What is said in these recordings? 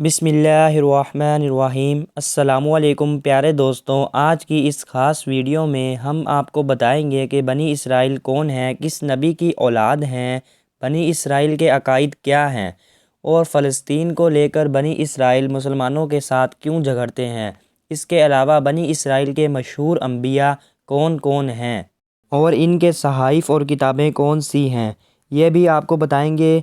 بسم اللہ الرحمن الرحیم۔ السلام علیکم پیارے دوستوں، آج کی اس خاص ویڈیو میں ہم آپ کو بتائیں گے کہ بنی اسرائیل کون ہیں، کس نبی کی اولاد ہیں، بنی اسرائیل کے عقائد کیا ہیں اور فلسطین کو لے کر بنی اسرائیل مسلمانوں کے ساتھ کیوں جھگڑتے ہیں۔ اس کے علاوہ بنی اسرائیل کے مشہور انبیاء کون کون ہیں اور ان کے صحائف اور کتابیں کون سی ہیں، یہ بھی آپ کو بتائیں گے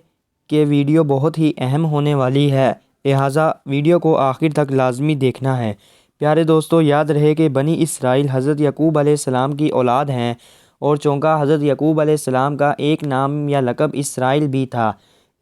کہ ویڈیو بہت ہی اہم ہونے والی ہے، لہٰذا ویڈیو کو آخر تک لازمی دیکھنا ہے۔ پیارے دوستو، یاد رہے کہ بنی اسرائیل حضرت یعقوب علیہ السلام کی اولاد ہیں اور چونکہ حضرت یعقوب علیہ السلام کا ایک نام یا لقب اسرائیل بھی تھا،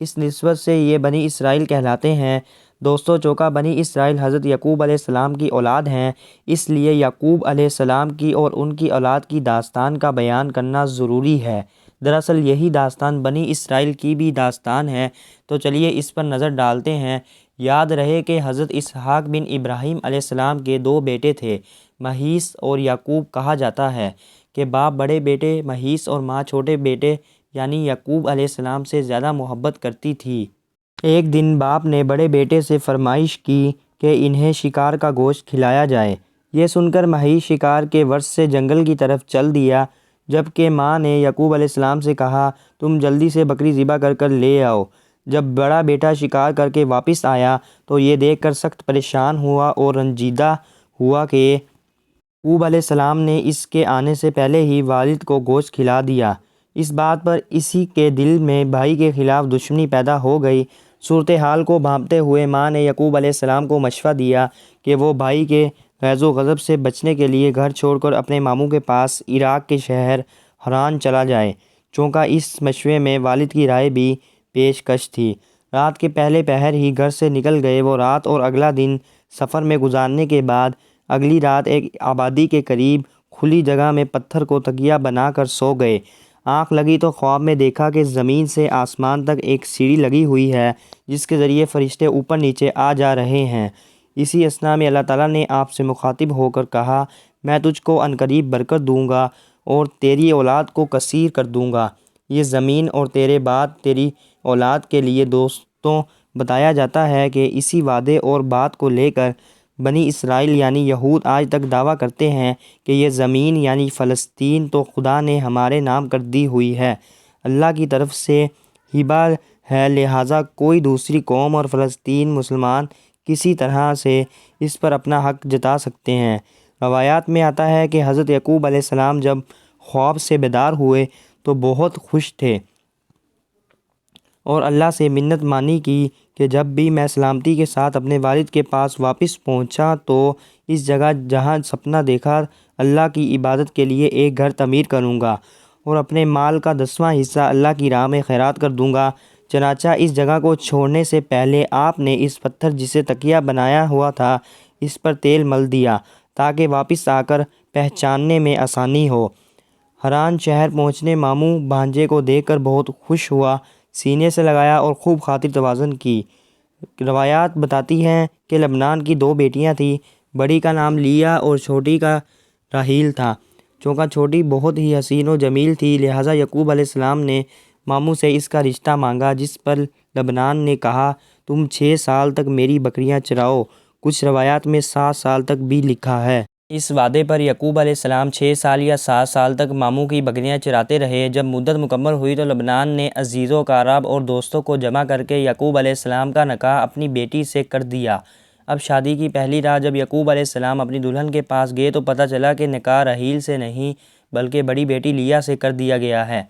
اس نسبت سے یہ بنی اسرائیل کہلاتے ہیں۔ دوستو، چونکہ بنی اسرائیل حضرت یعقوب علیہ السلام کی اولاد ہیں، اس لیے یعقوب علیہ السلام کی اور ان کی اولاد کی داستان کا بیان کرنا ضروری ہے۔ دراصل یہی داستان بنی اسرائیل کی بھی داستان ہے، تو چلیے اس پر نظر ڈالتے ہیں۔ یاد رہے کہ حضرت اسحاق بن ابراہیم علیہ السلام کے دو بیٹے تھے، مہیس اور یعقوب۔ کہا جاتا ہے کہ باپ بڑے بیٹے مہیس اور ماں چھوٹے بیٹے یعنی یعقوب علیہ السلام سے زیادہ محبت کرتی تھی۔ ایک دن باپ نے بڑے بیٹے سے فرمائش کی کہ انہیں شکار کا گوشت کھلایا جائے۔ یہ سن کر مہیس شکار کے غرض سے جنگل کی طرف چل دیا، جبکہ ماں نے یعقوب علیہ السلام سے کہا، تم جلدی سے بکری ذبح کر لے آؤ۔ جب بڑا بیٹا شکار کر کے واپس آیا تو یہ دیکھ کر سخت پریشان ہوا اور رنجیدہ ہوا کہ یعقوب علیہ السلام نے اس کے آنے سے پہلے ہی والد کو گوشت کھلا دیا۔ اس بات پر اسی کے دل میں بھائی کے خلاف دشمنی پیدا ہو گئی۔ صورتحال کو بھانپتے ہوئے ماں نے یعقوب علیہ السلام کو مشورہ دیا کہ وہ بھائی کے غیظ و غضب سے بچنے کے لیے گھر چھوڑ کر اپنے ماموں کے پاس عراق کے شہر حران چلا جائے۔ چونکہ اس مشورے میں والد کی رائے بھی پیشکش تھی، رات کے پہلے پہر ہی گھر سے نکل گئے۔ وہ رات اور اگلا دن سفر میں گزارنے کے بعد اگلی رات ایک آبادی کے قریب کھلی جگہ میں پتھر کو تکیہ بنا کر سو گئے۔ آنکھ لگی تو خواب میں دیکھا کہ زمین سے آسمان تک ایک سیڑھی لگی ہوئی ہے، جس کے ذریعے فرشتے اوپر نیچے آ جا رہے ہیں۔ اسی اثنا میں اللہ تعالیٰ نے آپ سے مخاطب ہو کر کہا، میں تجھ کو عنقریب برکت دوں گا اور تیری اولاد کو کثیر کر دوں گا۔ یہ زمین اور تیرے بعد تیری اولاد کے لیے دوستوں بتایا جاتا ہے کہ اسی وعدے اور بات کو لے کر بنی اسرائیل یعنی یہود آج تک دعویٰ کرتے ہیں کہ یہ زمین یعنی فلسطین تو خدا نے ہمارے نام کر دی ہوئی ہے، اللہ کی طرف سے ہبہ ہے، لہٰذا کوئی دوسری قوم اور فلسطین مسلمان کسی طرح سے اس پر اپنا حق جتا سکتے ہیں۔ روایات میں آتا ہے کہ حضرت یعقوب علیہ السلام جب خواب سے بیدار ہوئے تو بہت خوش تھے اور اللہ سے منت مانی کی کہ جب بھی میں سلامتی کے ساتھ اپنے والد کے پاس واپس پہنچا تو اس جگہ جہاں سپنا دیکھا اللہ کی عبادت کے لیے ایک گھر تعمیر کروں گا اور اپنے مال کا 10واں حصہ اللہ کی راہ میں خیرات کر دوں گا۔ چنانچہ اس جگہ کو چھوڑنے سے پہلے آپ نے اس پتھر جسے تکیہ بنایا ہوا تھا اس پر تیل مل دیا تاکہ واپس آ کر پہچاننے میں آسانی ہو۔ حران شہر پہنچنے ماموں بھانجے کو دیکھ کر بہت خوش ہوا، سینے سے لگایا اور خوب خاطر توازن کی۔ روایات بتاتی ہیں کہ لبنان کی دو بیٹیاں تھیں، بڑی کا نام لیا اور چھوٹی کا راحیل تھا۔ چونکہ چھوٹی بہت ہی حسین و جمیل تھی، لہٰذا یعقوب علیہ السلام نے ماموں سے اس کا رشتہ مانگا، جس پر لبنان نے کہا، تم 6 سال تک میری بکریاں چراؤ۔ کچھ روایات میں 7 سال تک بھی لکھا ہے۔ اس وعدے پر یعقوب علیہ السلام 6 سال یا 7 سال تک ماموں کی بکریاں چراتے رہے۔ جب مدت مکمل ہوئی تو لبنان نے عزیزوں، اقارب اور دوستوں کو جمع کر کے یعقوب علیہ السلام کا نکاح اپنی بیٹی سے کر دیا۔ اب شادی کی پہلی رات جب یعقوب علیہ السلام اپنی دلہن کے پاس گئے تو پتہ چلا کہ نکاح راحیل سے نہیں بلکہ بڑی بیٹی لیا سے کر دیا گیا ہے۔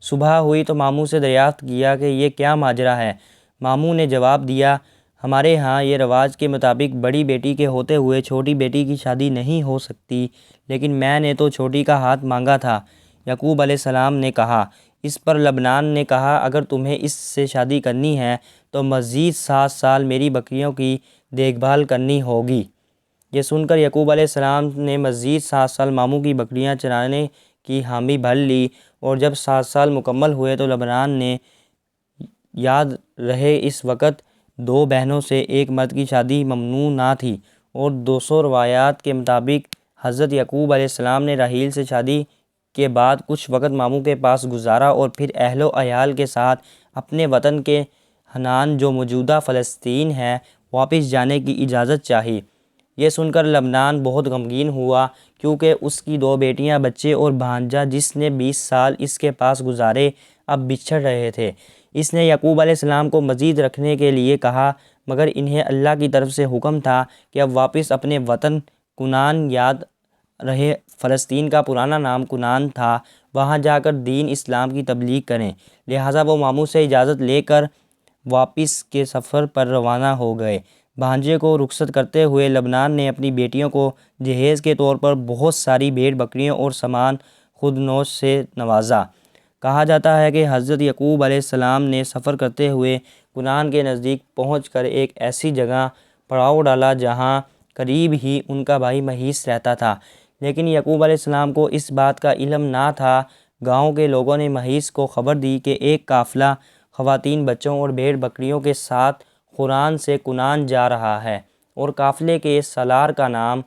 صبح ہوئی تو ماموں سے دریافت کیا کہ یہ کیا ماجرا ہے۔ ماموں نے جواب دیا، ہمارے ہاں یہ رواج کے مطابق بڑی بیٹی کے ہوتے ہوئے چھوٹی بیٹی کی شادی نہیں ہو سکتی، لیکن میں نے تو چھوٹی کا ہاتھ مانگا تھا۔ یعقوب علیہ السلام نے کہا۔ اس پر لبنان نے کہا، اگر تمہیں اس سے شادی کرنی ہے تو مزید 7 سال میری بکریوں کی دیکھ بھال کرنی ہوگی۔ یہ سن کر یعقوب علیہ السلام نے مزید 7 سال ماموں کی بکریاں چرانے کی حامی بھر لی، اور جب 7 سال مکمل ہوئے تو لبنان نے یاد رہے اس وقت 2 بہنوں سے ایک مرد کی شادی ممنوع نہ تھی، اور 200 روایات کے مطابق حضرت یعقوب علیہ السلام نے راحیل سے شادی کے بعد کچھ وقت ماموں کے پاس گزارا اور پھر اہل و عیال کے ساتھ اپنے وطن کے حنان جو موجودہ فلسطین ہے واپس جانے کی اجازت چاہی۔ یہ سن کر لبنان بہت غمگین ہوا، کیونکہ اس کی 2 بیٹیاں، بچے اور بھانجا جس نے 20 سال اس کے پاس گزارے اب بچھڑ رہے تھے۔ اس نے یعقوب علیہ السلام کو مزید رکھنے کے لیے کہا، مگر انہیں اللہ کی طرف سے حکم تھا کہ اب واپس اپنے وطن کنعان، یاد رہے فلسطین کا پرانا نام کنعان تھا، وہاں جا کر دین اسلام کی تبلیغ کریں۔ لہٰذا وہ ماموں سے اجازت لے کر واپس کے سفر پر روانہ ہو گئے۔ بھانجے کو رخصت کرتے ہوئے لبنان نے اپنی بیٹیوں کو جہیز کے طور پر بہت ساری بھیڑ بکریوں اور سامان خودنوش سے نوازا۔ کہا جاتا ہے کہ حضرت یعقوب علیہ السلام نے سفر کرتے ہوئے کنعان کے نزدیک پہنچ کر ایک ایسی جگہ پڑاؤ ڈالا جہاں قریب ہی ان کا بھائی مہیس رہتا تھا، لیکن یعقوب علیہ السلام کو اس بات کا علم نہ تھا۔ گاؤں کے لوگوں نے مہیس کو خبر دی کہ ایک قافلہ خواتین، بچوں اور بھیڑ بکریوں کے ساتھ حوران سے کنعان جا رہا ہے، اور قافلے کے سالار کا نام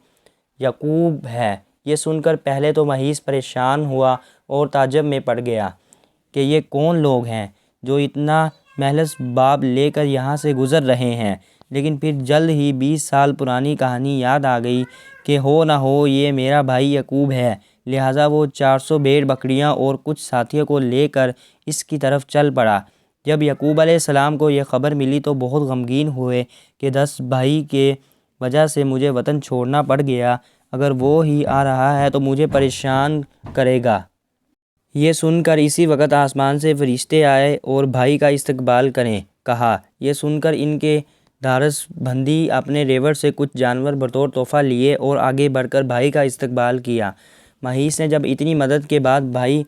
یعقوب ہے۔ یہ سن کر پہلے تو مہیس پریشان ہوا اور تعجب میں پڑ گیا کہ یہ کون لوگ ہیں جو اتنا مہلس باب لے کر یہاں سے گزر رہے ہیں، لیکن پھر جلد ہی 20 سال پرانی کہانی یاد آ گئی کہ ہو نہ ہو یہ میرا بھائی یعقوب ہے۔ لہٰذا وہ 400 بھیڑ بکریاں اور کچھ ساتھیوں کو لے کر اس کی طرف چل پڑا۔ جب یعقوب علیہ السلام کو یہ خبر ملی تو بہت غمگین ہوئے کہ 10 بھائی کے وجہ سے مجھے وطن چھوڑنا پڑ گیا، اگر وہ ہی آ رہا ہے تو مجھے پریشان کرے گا۔ یہ سن کر اسی وقت آسمان سے فرشتے آئے اور بھائی کا استقبال کریں کہا۔ یہ سن کر ان کے دھارس بندی اپنے ریوڑ سے کچھ جانور بطور تحفہ لیے اور آگے بڑھ کر بھائی کا استقبال کیا۔ مہیس نے جب اتنی مدد کے بعد بھائی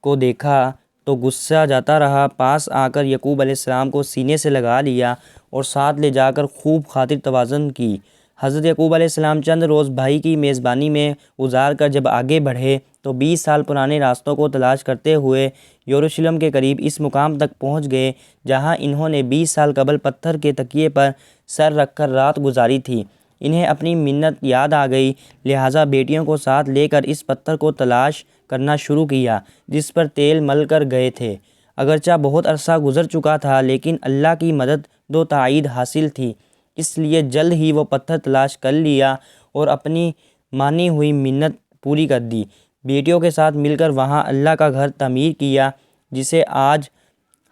کو دیکھا تو غصہ جاتا رہا، پاس آ کر یعقوب علیہ السلام کو سینے سے لگا لیا اور ساتھ لے جا کر خوب خاطر توازن کی۔ حضرت یعقوب علیہ السلام چند روز بھائی کی میزبانی میں گزار کر جب آگے بڑھے تو 20 سال پرانے راستوں کو تلاش کرتے ہوئے یروشلم کے قریب اس مقام تک پہنچ گئے جہاں انہوں نے 20 سال قبل پتھر کے تکیے پر سر رکھ کر رات گزاری تھی۔ انہیں اپنی منت یاد آ گئی، لہٰذا بیٹیوں کو ساتھ لے کر اس پتھر کو تلاش کرنا شروع کیا جس پر تیل مل کر گئے تھے۔ اگرچہ بہت عرصہ گزر چکا تھا، لیکن اللہ کی مدد و تائید حاصل تھی، اس لیے جلد ہی وہ پتھر تلاش کر لیا اور اپنی مانی ہوئی منت پوری کر دی۔ بیٹیوں کے ساتھ مل کر وہاں اللہ کا گھر تعمیر کیا جسے آج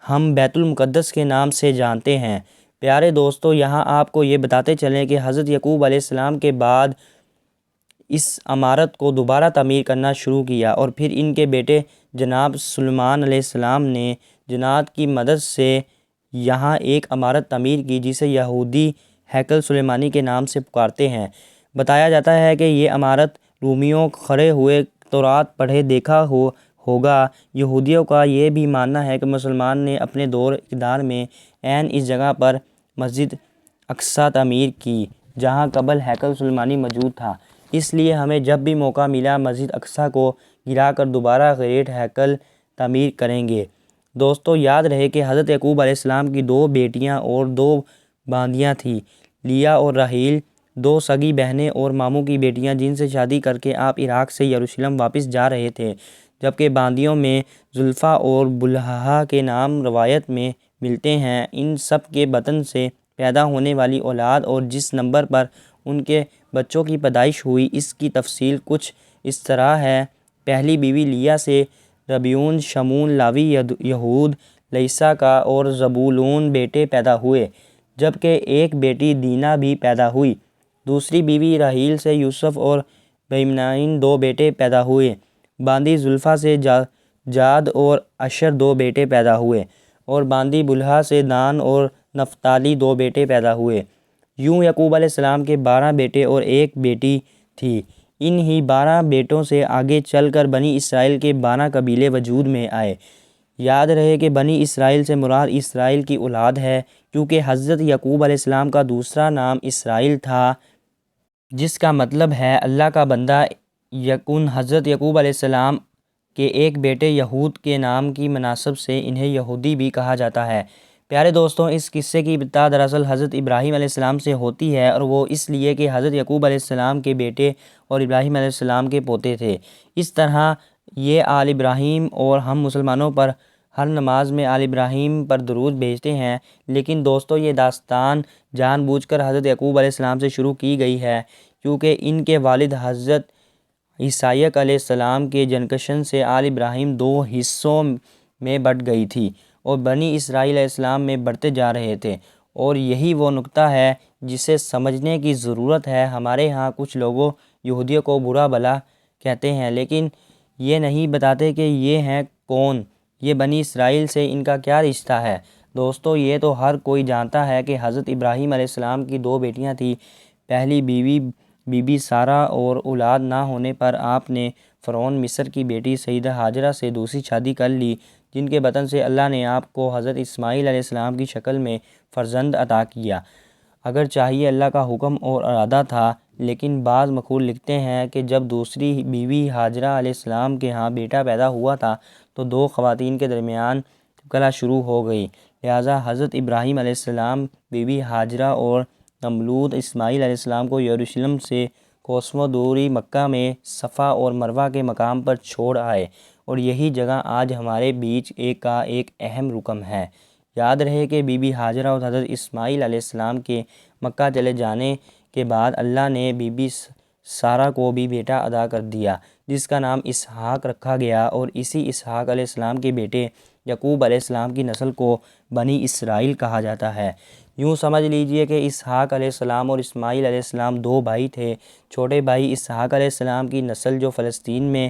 ہم بیت المقدس کے نام سے جانتے ہیں۔ پیارے دوستو، یہاں آپ کو یہ بتاتے چلیں کہ حضرت یعقوب علیہ السلام کے بعد اس عمارت کو دوبارہ تعمیر کرنا شروع کیا، اور پھر ان کے بیٹے جناب سلیمان علیہ السلام نے جنات کی مدد سے یہاں ایک عمارت تعمیر کی جسے یہودی ہیکل سلیمانی کے نام سے پکارتے ہیں۔ بتایا جاتا ہے کہ یہ عمارت رومیوں کھڑے ہوئے تورات پڑھے دیکھا ہوگا۔ یہودیوں کا یہ بھی ماننا ہے کہ مسلمان نے اپنے دور اقتدار میں عین اس جگہ پر مسجد اقصیٰ تعمیر کی جہاں قبل ہیکل سلیمانی موجود تھا، اس لیے ہمیں جب بھی موقع ملا مسجد اقصیٰ کو گرا کر دوبارہ گریٹ ہیکل تعمیر کریں گے۔ دوستو، یاد رہے کہ حضرت یعقوب علیہ السلام کی 2 بیٹیاں اور 2 باندیاں تھیں، لیا اور راحیل، 2 سگی بہنیں اور ماموں کی بیٹیاں جن سے شادی کر کے آپ عراق سے یروشلم واپس جا رہے تھے، جبکہ باندیوں میں زلفہ اور بلہا کے نام روایت میں ملتے ہیں۔ ان سب کے بطن سے پیدا ہونے والی اولاد اور جس نمبر پر ان کے بچوں کی پیدائش ہوئی اس کی تفصیل کچھ اس طرح ہے۔ پہلی بیوی لیا سے ربیون، شمون، لاوی، یہود، لیسا کا اور زبولون بیٹے پیدا ہوئے، جبکہ ایک بیٹی دینا بھی پیدا ہوئی۔ دوسری بیوی راحیل سے یوسف اور بنیامین 2 بیٹے پیدا ہوئے۔ باندی زلفہ سے جاد اور اشر 2 بیٹے پیدا ہوئے، اور باندی بلہا سے دان اور نفتالی 2 بیٹے پیدا ہوئے۔ یوں یعقوب علیہ السلام کے 12 بیٹے اور ایک بیٹی تھی۔ ان ہی 12 بیٹوں سے آگے چل کر بنی اسرائیل کے 12 قبیلے وجود میں آئے۔ یاد رہے کہ بنی اسرائیل سے مراد اسرائیل کی اولاد ہے، کیونکہ حضرت یعقوب علیہ السلام کا دوسرا نام اسرائیل تھا جس کا مطلب ہے اللہ کا بندہ یکن۔ حضرت یعقوب علیہ السلام کے ایک بیٹے یہود کے نام کی مناسبت سے انہیں یہودی بھی کہا جاتا ہے۔ پیارے دوستوں، اس قصے کی ابتدا دراصل حضرت ابراہیم علیہ السلام سے ہوتی ہے، اور وہ اس لیے کہ حضرت یعقوب علیہ السلام کے بیٹے اور ابراہیم علیہ السلام کے پوتے تھے۔ اس طرح یہ آل ابراہیم اور ہم مسلمانوں پر ہر نماز میں آل ابراہیم پر درود بھیجتے ہیں، لیکن دوستو یہ داستان جان بوجھ کر حضرت یعقوب علیہ السلام سے شروع کی گئی ہے، کیونکہ ان کے والد حضرت اسحاق علیہ السلام کے جنکشن سے آل ابراہیم دو حصوں میں بٹ گئی تھی اور بنی اسرائیل علیہ السلام میں بڑھتے جا رہے تھے، اور یہی وہ نقطہ ہے جسے سمجھنے کی ضرورت ہے۔ ہمارے ہاں کچھ لوگوں یہودیوں کو برا بھلا کہتے ہیں، لیکن یہ نہیں بتاتے کہ یہ ہیں کون، یہ بنی اسرائیل سے ان کا کیا رشتہ ہے۔ دوستو یہ تو ہر کوئی جانتا ہے کہ حضرت ابراہیم علیہ السلام کی دو بیٹیاں تھیں۔ پہلی بیوی بی بی سارہ، اور اولاد نہ ہونے پر آپ نے فرعون مصر کی بیٹی سیدہ ہاجرہ سے دوسری شادی کر لی، جن کے بطن سے اللہ نے آپ کو حضرت اسماعیل علیہ السلام کی شکل میں فرزند عطا کیا۔ اگر چاہیے اللہ کا حکم اور ارادہ تھا، لیکن بعض مخور لکھتے ہیں کہ جب دوسری بیوی ہاجرہ علیہ السلام کے ہاں بیٹا پیدا ہوا تھا تو دو خواتین کے درمیان کلا شروع ہو گئی، لہٰذا حضرت ابراہیم علیہ السلام بیوی ہاجرہ اور نملود اسماعیل علیہ السلام کو یروشلم سے کوسوں دوری مکہ میں صفا اور مروہ کے مقام پر چھوڑ آئے، اور یہی جگہ آج ہمارے بیچ ایک اہم رکن ہے۔ یاد رہے کہ بی بی ہاجرہ اور حضرت اسماعیل علیہ السلام کے مکہ چلے جانے کے بعد اللہ نے بی بی سارہ کو بھی بیٹا عطا کر دیا، جس کا نام اسحاق رکھا گیا، اور اسی اسحاق علیہ السلام کے بیٹے یعقوب علیہ السلام کی نسل کو بنی اسرائیل کہا جاتا ہے۔ یوں سمجھ لیجئے کہ اسحاق علیہ السلام اور اسماعیل علیہ السلام دو بھائی تھے۔ چھوٹے بھائی اسحاق علیہ السلام کی نسل جو فلسطین میں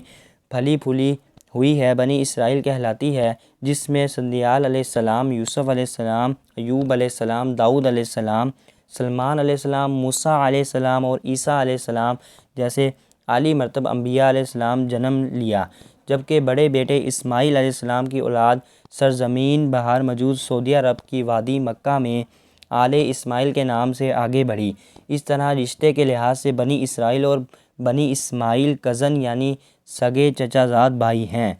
پھلی پھولی ہوئی ہے بنی اسرائیل کہلاتی ہے، جس میں سندیال علیہ السلام، یوسف علیہ السلام، ایوب علیہ السلام، داؤد علیہ السلام، سلمان علیہ السلام، موسیٰ علیہ السلام اور عیسیٰ علیہ السلام جیسے اعلی مرتبہ انبیاء علیہ السلام جنم لیا، جبکہ بڑے بیٹے اسماعیل علیہ السلام کی اولاد سرزمین بہار موجود سعودی عرب کی وادی مکہ میں آل اسماعیل کے نام سے آگے بڑھی۔ اس طرح رشتے کے لحاظ سے بنی اسرائیل اور بنی اسماعیل کزن یعنی سگے چچا زاد بھائی ہیں،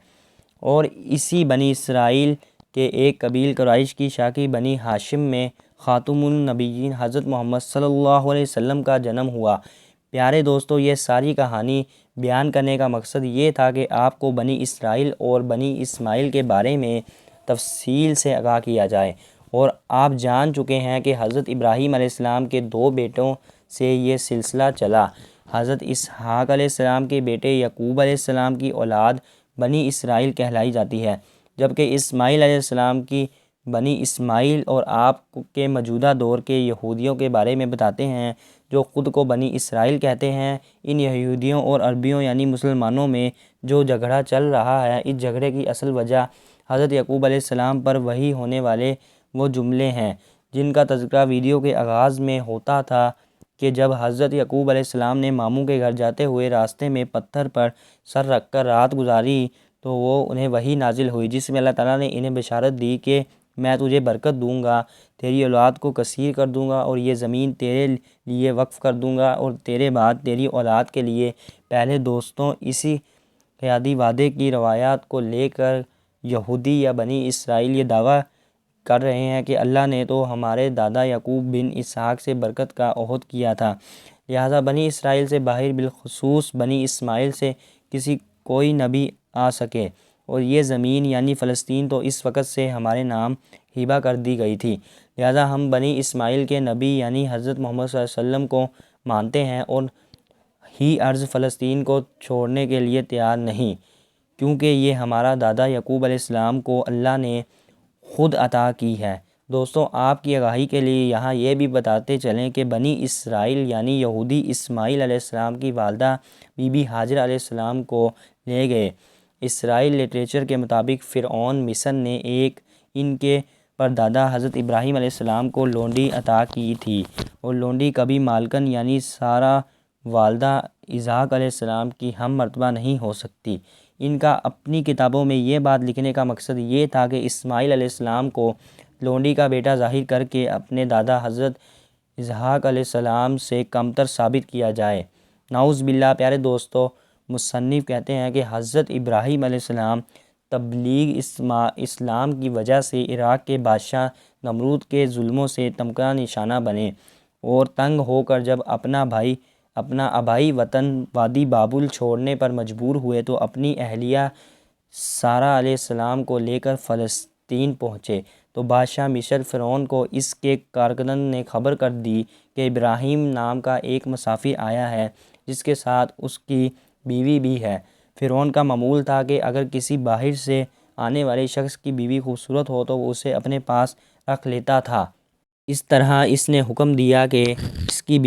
اور اسی بنی اسرائیل کے ایک قبیل قریش کی شاخی بنی ہاشم میں خاتم النبیین حضرت محمد صلی اللہ علیہ وسلم کا جنم ہوا۔ پیارے دوستو، یہ ساری کہانی بیان کرنے کا مقصد یہ تھا کہ آپ کو بنی اسرائیل اور بنی اسماعیل کے بارے میں تفصیل سے آگاہ کیا جائے، اور آپ جان چکے ہیں کہ حضرت ابراہیم علیہ السلام کے دو بیٹوں سے یہ سلسلہ چلا۔ حضرت اسحاق علیہ السلام کے بیٹے یعقوب علیہ السلام کی اولاد بنی اسرائیل کہلائی جاتی ہے، جبکہ اسماعیل علیہ السلام کی بنی اسماعیل، اور آپ کے موجودہ دور کے یہودیوں کے بارے میں بتاتے ہیں جو خود کو بنی اسرائیل کہتے ہیں۔ ان یہودیوں اور عربیوں یعنی مسلمانوں میں جو جھگڑا چل رہا ہے، اس جھگڑے کی اصل وجہ حضرت یعقوب علیہ السلام پر وحی ہونے والے وہ جملے ہیں جن کا تذکرہ ویڈیو کے آغاز میں ہوتا تھا کہ جب حضرت یعقوب علیہ السلام نے ماموں کے گھر جاتے ہوئے راستے میں پتھر پر سر رکھ کر رات گزاری تو وہ انہیں وحی نازل ہوئی، جس میں اللہ تعالیٰ نے انہیں بشارت دی کہ میں تجھے برکت دوں گا، تیری اولاد کو کثیر کر دوں گا، اور یہ زمین تیرے لیے وقف کر دوں گا، اور تیرے بعد تیری اولاد کے لیے۔ پہلے دوستوں، اسی قیادی وعدے کی روایات کو لے کر یہودی یا بنی اسرائیل یہ دعویٰ کر رہے ہیں کہ اللہ نے تو ہمارے دادا یعقوب بن اسحاق سے برکت کا عہد کیا تھا، لہٰذا بنی اسرائیل سے باہر بالخصوص بنی اسماعیل سے کوئی نبی آ سکے، اور یہ زمین یعنی فلسطین تو اس وقت سے ہمارے نام ہبہ کر دی گئی تھی، لہٰذا ہم بنی اسماعیل کے نبی یعنی حضرت محمد صلی اللہ علیہ وسلم کو مانتے ہیں، اور ہی ارض فلسطین کو چھوڑنے کے لیے تیار نہیں، کیونکہ یہ ہمارا دادا یعقوب علیہ السلام کو اللہ نے خود عطا کی ہے۔ دوستوں، آپ کی آگاہی کے لیے یہاں یہ بھی بتاتے چلیں کہ بنی اسرائیل یعنی یہودی اسماعیل علیہ السلام کی والدہ بی بی ہاجرہ علیہ السلام کو لے گئے۔ اسرائیل لٹریچر کے مطابق فرعون مصر نے ان کے پردادا حضرت ابراہیم علیہ السلام کو لونڈی عطا کی تھی، اور لونڈی کبھی مالکن یعنی سارہ والدہ اسحاق علیہ السلام کی ہم مرتبہ نہیں ہو سکتی۔ ان کا اپنی کتابوں میں یہ بات لکھنے کا مقصد یہ تھا کہ اسماعیل علیہ السلام کو لونڈی کا بیٹا ظاہر کر کے اپنے دادا حضرت اسحاق علیہ السلام سے کمتر ثابت کیا جائے۔ نعوذ باللہ۔ پیارے دوستو، مصنف کہتے ہیں کہ حضرت ابراہیم علیہ السلام تبلیغ اسلام کی وجہ سے عراق کے بادشاہ نمرود کے ظلموں سے تمغہ نشانہ بنے، اور تنگ ہو کر جب اپنا آبائی وطن وادی بابل چھوڑنے پر مجبور ہوئے تو اپنی اہلیہ سارہ علیہ السلام کو لے کر فلسطین پہنچے تو بادشاہ مصر فرعون کو اس کے کارکنان نے خبر کر دی کہ ابراہیم نام کا ایک مسافر آیا ہے جس کے ساتھ اس کی بیوی بھی ہے۔ فرعون کا معمول تھا کہ اگر کسی باہر سے آنے والے شخص کی بیوی خوبصورت ہو تو وہ اسے اپنے پاس رکھ لیتا تھا۔ اس طرح اس نے حکم دیا کہ اس کی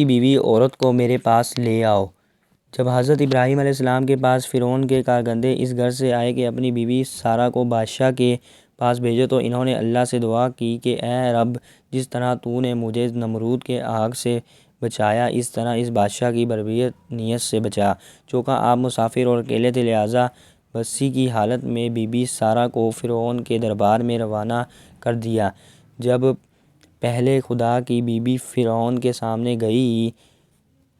بیوی عورت کو میرے پاس لے آؤ۔ جب حضرت ابراہیم علیہ السلام کے پاس فرعون کے کارکندے اس گھر سے آئے کہ اپنی بیوی سارہ کو بادشاہ کے پاس بھیجو تو انہوں نے اللہ سے دعا کی کہ اے رب، جس طرح تو نے مجھے نمرود کے آگ سے بچایا اس طرح اس بادشاہ کی بربریت نیت سے بچا۔ چونکہ آپ مسافر اور اکیلے تھے لہٰذا بسی کی حالت میں بی بی سارہ کو فرعون کے دربار میں روانہ کر دیا۔ جب پہلے خدا کی بی بی فرعون کے سامنے گئی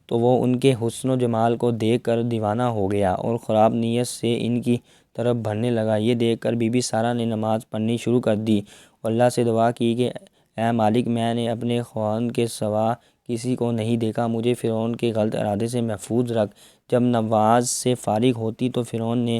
تو وہ ان کے حسن و جمال کو دیکھ کر دیوانہ ہو گیا اور خراب نیت سے ان کی طرف بڑھنے لگا۔ یہ دیکھ کر بی بی سارہ نے نماز پڑھنی شروع کر دی اور اللہ سے دعا کی کہ اے مالک، میں نے اپنے خاوند کے سوا کسی کو نہیں دیکھا، مجھے فرعون کے غلط ارادے سے محفوظ رکھ۔ جب نماز سے فارغ ہوتی تو فرعون نے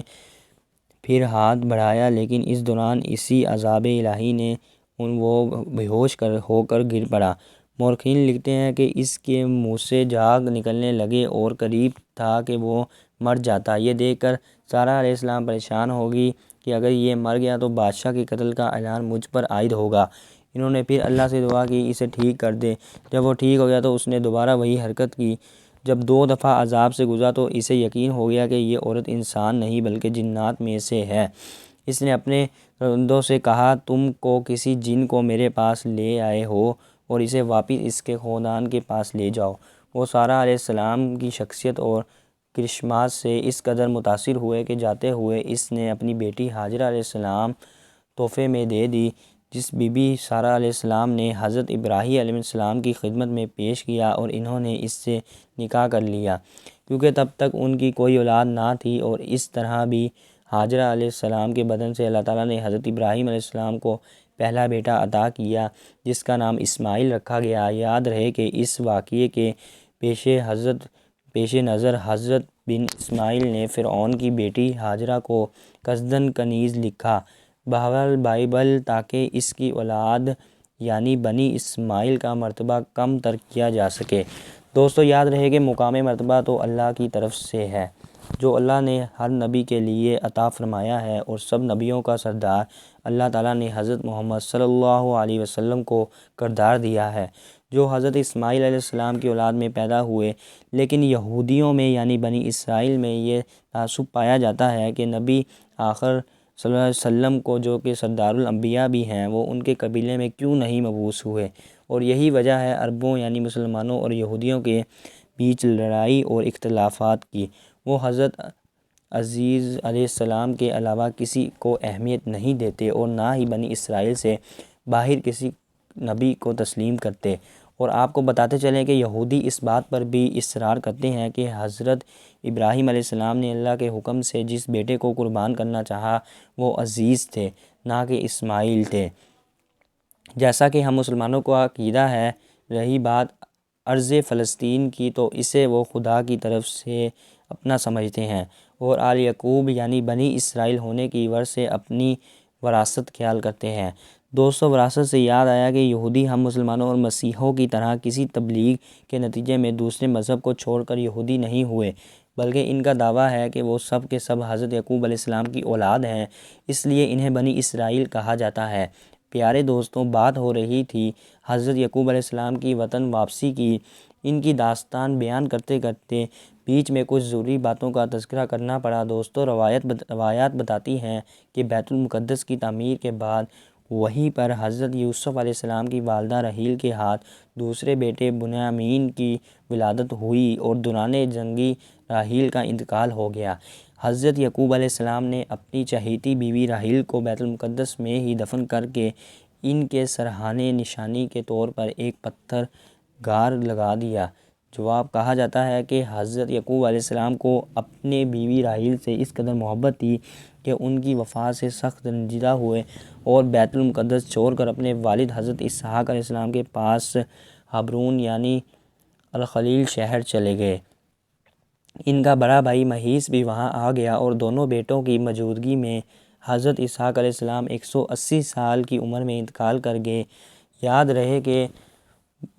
پھر ہاتھ بڑھایا لیکن اس دوران اسی عذاب الہی نے وہ بے ہوش ہو کر گر پڑا۔ مورخین لکھتے ہیں کہ اس کے منہ سے جھاگ نکلنے لگے اور قریب تھا کہ وہ مر جاتا۔ یہ دیکھ کر سارہ علیہ السلام پریشان ہوگی کہ اگر یہ مر گیا تو بادشاہ کے قتل کا اعلان مجھ پر عائد ہوگا۔ انہوں نے پھر اللہ سے دعا کی اسے ٹھیک کر دے۔ جب وہ ٹھیک ہو گیا تو اس نے دوبارہ وہی حرکت کی۔ جب 2 دفعہ عذاب سے گزرا تو اسے یقین ہو گیا کہ یہ عورت انسان نہیں بلکہ جنات میں سے ہے۔ اس نے اپنے فرزندوں سے کہا، تم کو کسی جن کو میرے پاس لے آئے ہو اور اسے واپس اس کے خاندان کے پاس لے جاؤ۔ وہ سارہ علیہ السلام کی شخصیت اور کرشمات سے اس قدر متاثر ہوئے کہ جاتے ہوئے اس نے اپنی بیٹی ہاجرہ علیہ السلام تحفے میں دے دی، جس بی بی سارہ علیہ السلام نے حضرت ابراہیم علیہ السلام کی خدمت میں پیش کیا اور انہوں نے اس سے نکاح کر لیا کیونکہ تب تک ان کی کوئی اولاد نہ تھی۔ اور اس طرح بھی ہاجرہ علیہ السلام کے بدن سے اللہ تعالیٰ نے حضرت ابراہیم علیہ السلام کو پہلا بیٹا عطا کیا جس کا نام اسماعیل رکھا گیا۔ یاد رہے کہ اس واقعے کے پیش نظر حضرت بن اسماعیل نے فرعون کی بیٹی ہاجرہ کو قصداً کنیز لکھا بہرحال بائبل تاکہ اس کی اولاد یعنی بنی اسماعیل کا مرتبہ کم تر کیا جا سکے۔ دوستو یاد رہے کہ مقام مرتبہ تو اللہ کی طرف سے ہے جو اللہ نے ہر نبی کے لیے عطا فرمایا ہے، اور سب نبیوں کا سردار اللہ تعالیٰ نے حضرت محمد صلی اللہ علیہ وسلم کو کردار دیا ہے جو حضرت اسماعیل علیہ السلام کی اولاد میں پیدا ہوئے۔ لیکن یہودیوں میں یعنی بنی اسرائیل میں یہ تعصب پایا جاتا ہے کہ نبی آخر صلی اللہ علیہ وسلم کو جو کہ سردار الانبیاء بھی ہیں وہ ان کے قبیلے میں کیوں نہیں مبعوث ہوئے، اور یہی وجہ ہے عربوں یعنی مسلمانوں اور یہودیوں کے بیچ لڑائی اور اختلافات کی۔ وہ حضرت عیسیٰ علیہ السلام کے علاوہ کسی کو اہمیت نہیں دیتے اور نہ ہی بنی اسرائیل سے باہر کسی نبی کو تسلیم کرتے۔ اور آپ کو بتاتے چلیں کہ یہودی اس بات پر بھی اصرار کرتے ہیں کہ حضرت ابراہیم علیہ السلام نے اللہ کے حکم سے جس بیٹے کو قربان کرنا چاہا وہ عزیز تھے نہ کہ اسماعیل تھے، جیسا کہ ہم مسلمانوں کو عقیدہ ہے۔ رہی بات ارض فلسطین کی تو اسے وہ خدا کی طرف سے اپنا سمجھتے ہیں اور آل یعقوب یعنی بنی اسرائیل ہونے کی ورث سے اپنی وراثت خیال کرتے ہیں۔ دوستو وراثت سے یاد آیا کہ یہودی ہم مسلمانوں اور مسیحیوں کی طرح کسی تبلیغ کے نتیجے میں دوسرے مذہب کو چھوڑ کر یہودی نہیں ہوئے، بلکہ ان کا دعویٰ ہے کہ وہ سب کے سب حضرت یعقوب علیہ السلام کی اولاد ہیں، اس لیے انہیں بنی اسرائیل کہا جاتا ہے۔ پیارے دوستوں، بات ہو رہی تھی حضرت یعقوب علیہ السلام کی وطن واپسی کی۔ ان کی داستان بیان کرتے کرتے بیچ میں کچھ ضروری باتوں کا تذکرہ کرنا پڑا۔ دوستو روایات بتاتی ہیں کہ بیت المقدس کی تعمیر کے بعد وہیں پر حضرت یوسف علیہ السلام کی والدہ رحیل کے ہاتھ دوسرے بیٹے بنیامین کی ولادت ہوئی اور دوران جنگی راحیل کا انتقال ہو گیا۔ حضرت یعقوب علیہ السلام نے اپنی چہیتی بیوی راحیل کو بیت المقدس میں ہی دفن کر کے ان کے سرہانے نشانی کے طور پر ایک پتھر گار لگا دیا۔ جواب کہا جاتا ہے کہ حضرت یعقوب علیہ السلام کو اپنے بیوی راحیل سے اس قدر محبت تھی کہ ان کی وفات سے سخت رنجیدہ ہوئے اور بیت المقدس چھوڑ کر اپنے والد حضرت اسحاق علیہ السلام کے پاس حبرون یعنی الخلیل شہر چلے گئے۔ ان کا بڑا بھائی مہیس بھی وہاں آ گیا اور دونوں بیٹوں کی موجودگی میں حضرت اسحاق علیہ السلام 180 سال کی عمر میں انتقال کر گئے۔ یاد رہے کہ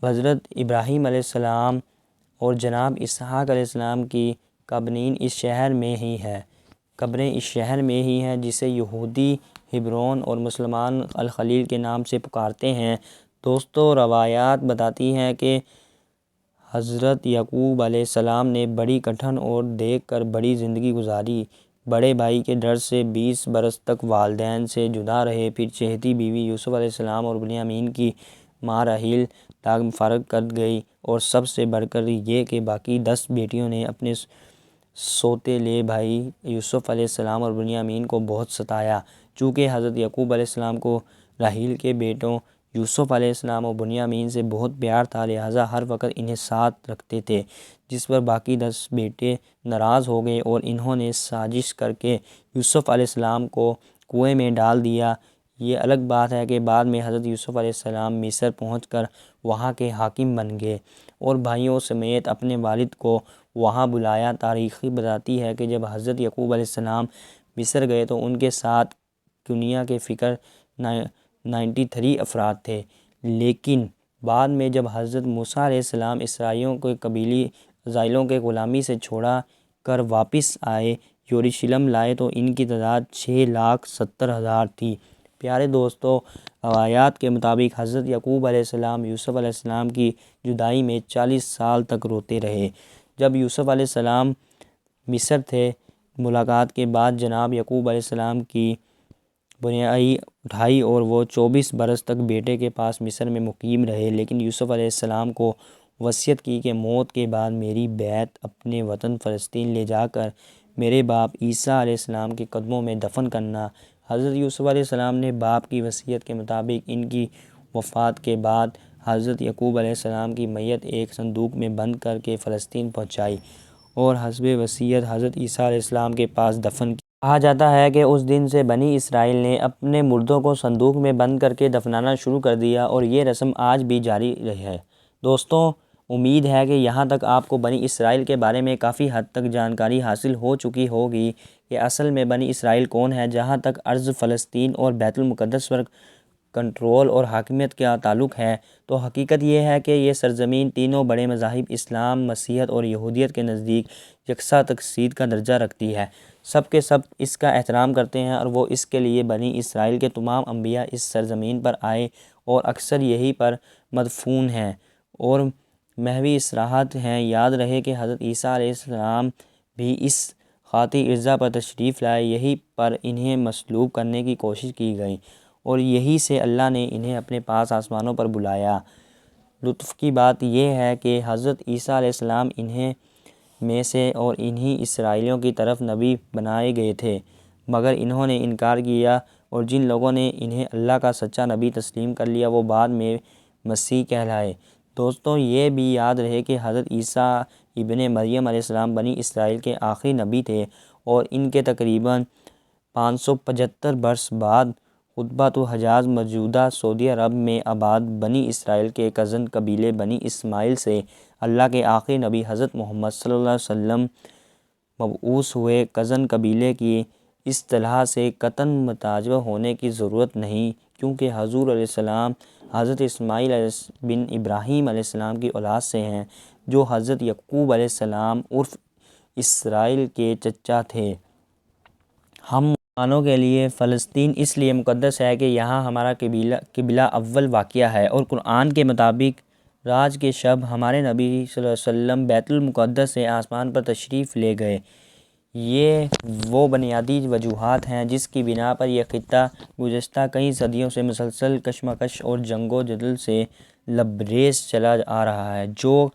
حضرت ابراہیم علیہ السلام اور جناب اسحاق علیہ السلام کی قبریں اس شہر میں ہی ہیں جسے یہودی ہبرون اور مسلمان الخلیل کے نام سے پکارتے ہیں۔ دوستو، روایات بتاتی ہیں کہ حضرت یعقوب علیہ السلام نے بڑی کٹھن اور دیکھ کر بڑی زندگی گزاری۔ بڑے بھائی کے ڈر سے 20 برس تک والدین سے جدا رہے، پھر چہیتی بیوی یوسف علیہ السلام اور بنیامین کی ماں راحیل تاگ فارغ کر گئی، اور سب سے بڑھ کر یہ کہ باقی 10 بیٹیوں نے اپنے سوتیلے بھائی یوسف علیہ السلام اور بنیامین کو بہت ستایا۔ چونکہ حضرت یعقوب علیہ السلام کو راحیل کے بیٹوں یوسف علیہ السلام اور بنیامین سے بہت پیار تھا، لہٰذا ہر وقت انہیں ساتھ رکھتے تھے، جس پر باقی 10 بیٹے ناراض ہو گئے اور انہوں نے سازش کر کے یوسف علیہ السلام کو کنویں میں ڈال دیا۔ یہ الگ بات ہے کہ بعد میں حضرت یوسف علیہ السلام مصر پہنچ کر وہاں کے حاکم بن گئے اور بھائیوں سمیت اپنے والد کو وہاں بلایا۔ تاریخ بتاتی ہے کہ جب حضرت یعقوب علیہ السلام مصر گئے تو ان کے ساتھ کنیا کے فکر 93 افراد تھے، لیکن بعد میں جب حضرت موسیٰ علیہ السلام اسرائیلیوں کے قبیلی عزائروں کے غلامی سے چھوڑا کر واپس آئے، یروشلم لائے، تو ان کی تعداد 6,70,000 تھی۔ پیارے دوستو، روایات کے مطابق حضرت یعقوب علیہ السلام یوسف علیہ السلام کی جدائی میں 40 سال تک روتے رہے۔ جب یوسف علیہ السلام مصر تھے، ملاقات کے بعد جناب یعقوب علیہ السلام کی بنیائی اٹھائی اور وہ 24 برس تک بیٹے کے پاس مصر میں مقیم رہے، لیکن یوسف علیہ السلام کو وصیت کی کہ موت کے بعد میری بیعت اپنے وطن فلسطین لے جا کر میرے باپ عیسیٰ علیہ السلام کے قدموں میں دفن کرنا۔ حضرت یوسف علیہ السلام نے باپ کی وصیت کے مطابق ان کی وفات کے بعد حضرت یعقوب علیہ السلام کی میت ایک صندوق میں بند کر کے فلسطین پہنچائی اور حسب وصیت حضرت عیسیٰ علیہ السلام کے پاس دفن کی۔ کہا جاتا ہے کہ اس دن سے بنی اسرائیل نے اپنے مردوں کو صندوق میں بند کر کے دفنانا شروع کر دیا، اور یہ رسم آج بھی جاری ہے۔ دوستوں، امید ہے کہ یہاں تک آپ کو بنی اسرائیل کے بارے میں کافی حد تک جانکاری حاصل ہو چکی ہوگی کہ اصل میں بنی اسرائیل کون ہے۔ جہاں تک ارض فلسطین اور بیت المقدس پر کنٹرول اور حاکمیت کا تعلق ہے، تو حقیقت یہ ہے کہ یہ سرزمین تینوں بڑے مذاہب اسلام، مسیحیت اور یہودیت کے نزدیک یکساں تقدس کا درجہ رکھتی ہے۔ سب کے سب اس کا احترام کرتے ہیں، اور وہ اس کے لیے بنی اسرائیل کے تمام انبیاء اس سرزمین پر آئے اور اکثر یہیں پر مدفون ہیں اور محوی استراحت ہیں۔ یاد رہے کہ حضرت عیسیٰ علیہ السلام بھی اس خاکی ارض پر تشریف لائے، یہیں پر انہیں مصلوب کرنے کی کوشش کی گئی اور یہیں سے اللہ نے انہیں اپنے پاس آسمانوں پر بلایا۔ لطف کی بات یہ ہے کہ حضرت عیسیٰ علیہ السلام انہیں میں سے اور انہی اسرائیلیوں کی طرف نبی بنائے گئے تھے، مگر انہوں نے انکار کیا، اور جن لوگوں نے انہیں اللہ کا سچا نبی تسلیم کر لیا وہ بعد میں مسیح کہلائے۔ دوستوں، یہ بھی یاد رہے کہ حضرت عیسیٰ ابن مریم علیہ السلام بنی اسرائیل کے آخری نبی تھے، اور ان کے تقریباً 575 برس بعد قطبۃ الحجاز موجودہ سعودی عرب میں آباد بنی اسرائیل کے کزن قبیلے بنی اسماعیل سے اللہ کے آخری نبی حضرت محمد صلی اللہ علیہ وسلم مبعوث ہوئے۔ کزن قبیلے کی اصطلاح سے قطعاً متعجب ہونے کی ضرورت نہیں، کیونکہ حضور علیہ السلام حضرت اسماعیل بن ابراہیم علیہ السلام کی اولاد سے ہیں، جو حضرت یعقوب علیہ السلام عرف اسرائیل کے چچا تھے۔ ہم مسلمانوں کے لیے فلسطین اس لیے مقدس ہے کہ یہاں ہمارا قبلہ اول واقع ہے، اور قرآن کے مطابق راج کے شب ہمارے نبی صلی اللہ علیہ وسلم بیت المقدس سے آسمان پر تشریف لے گئے۔ یہ وہ بنیادی وجوہات ہیں جس کی بنا پر یہ خطہ گزشتہ کئی صدیوں سے مسلسل کشمکش اور جنگ و جدل سے لبریز چلا آ رہا ہے۔ جو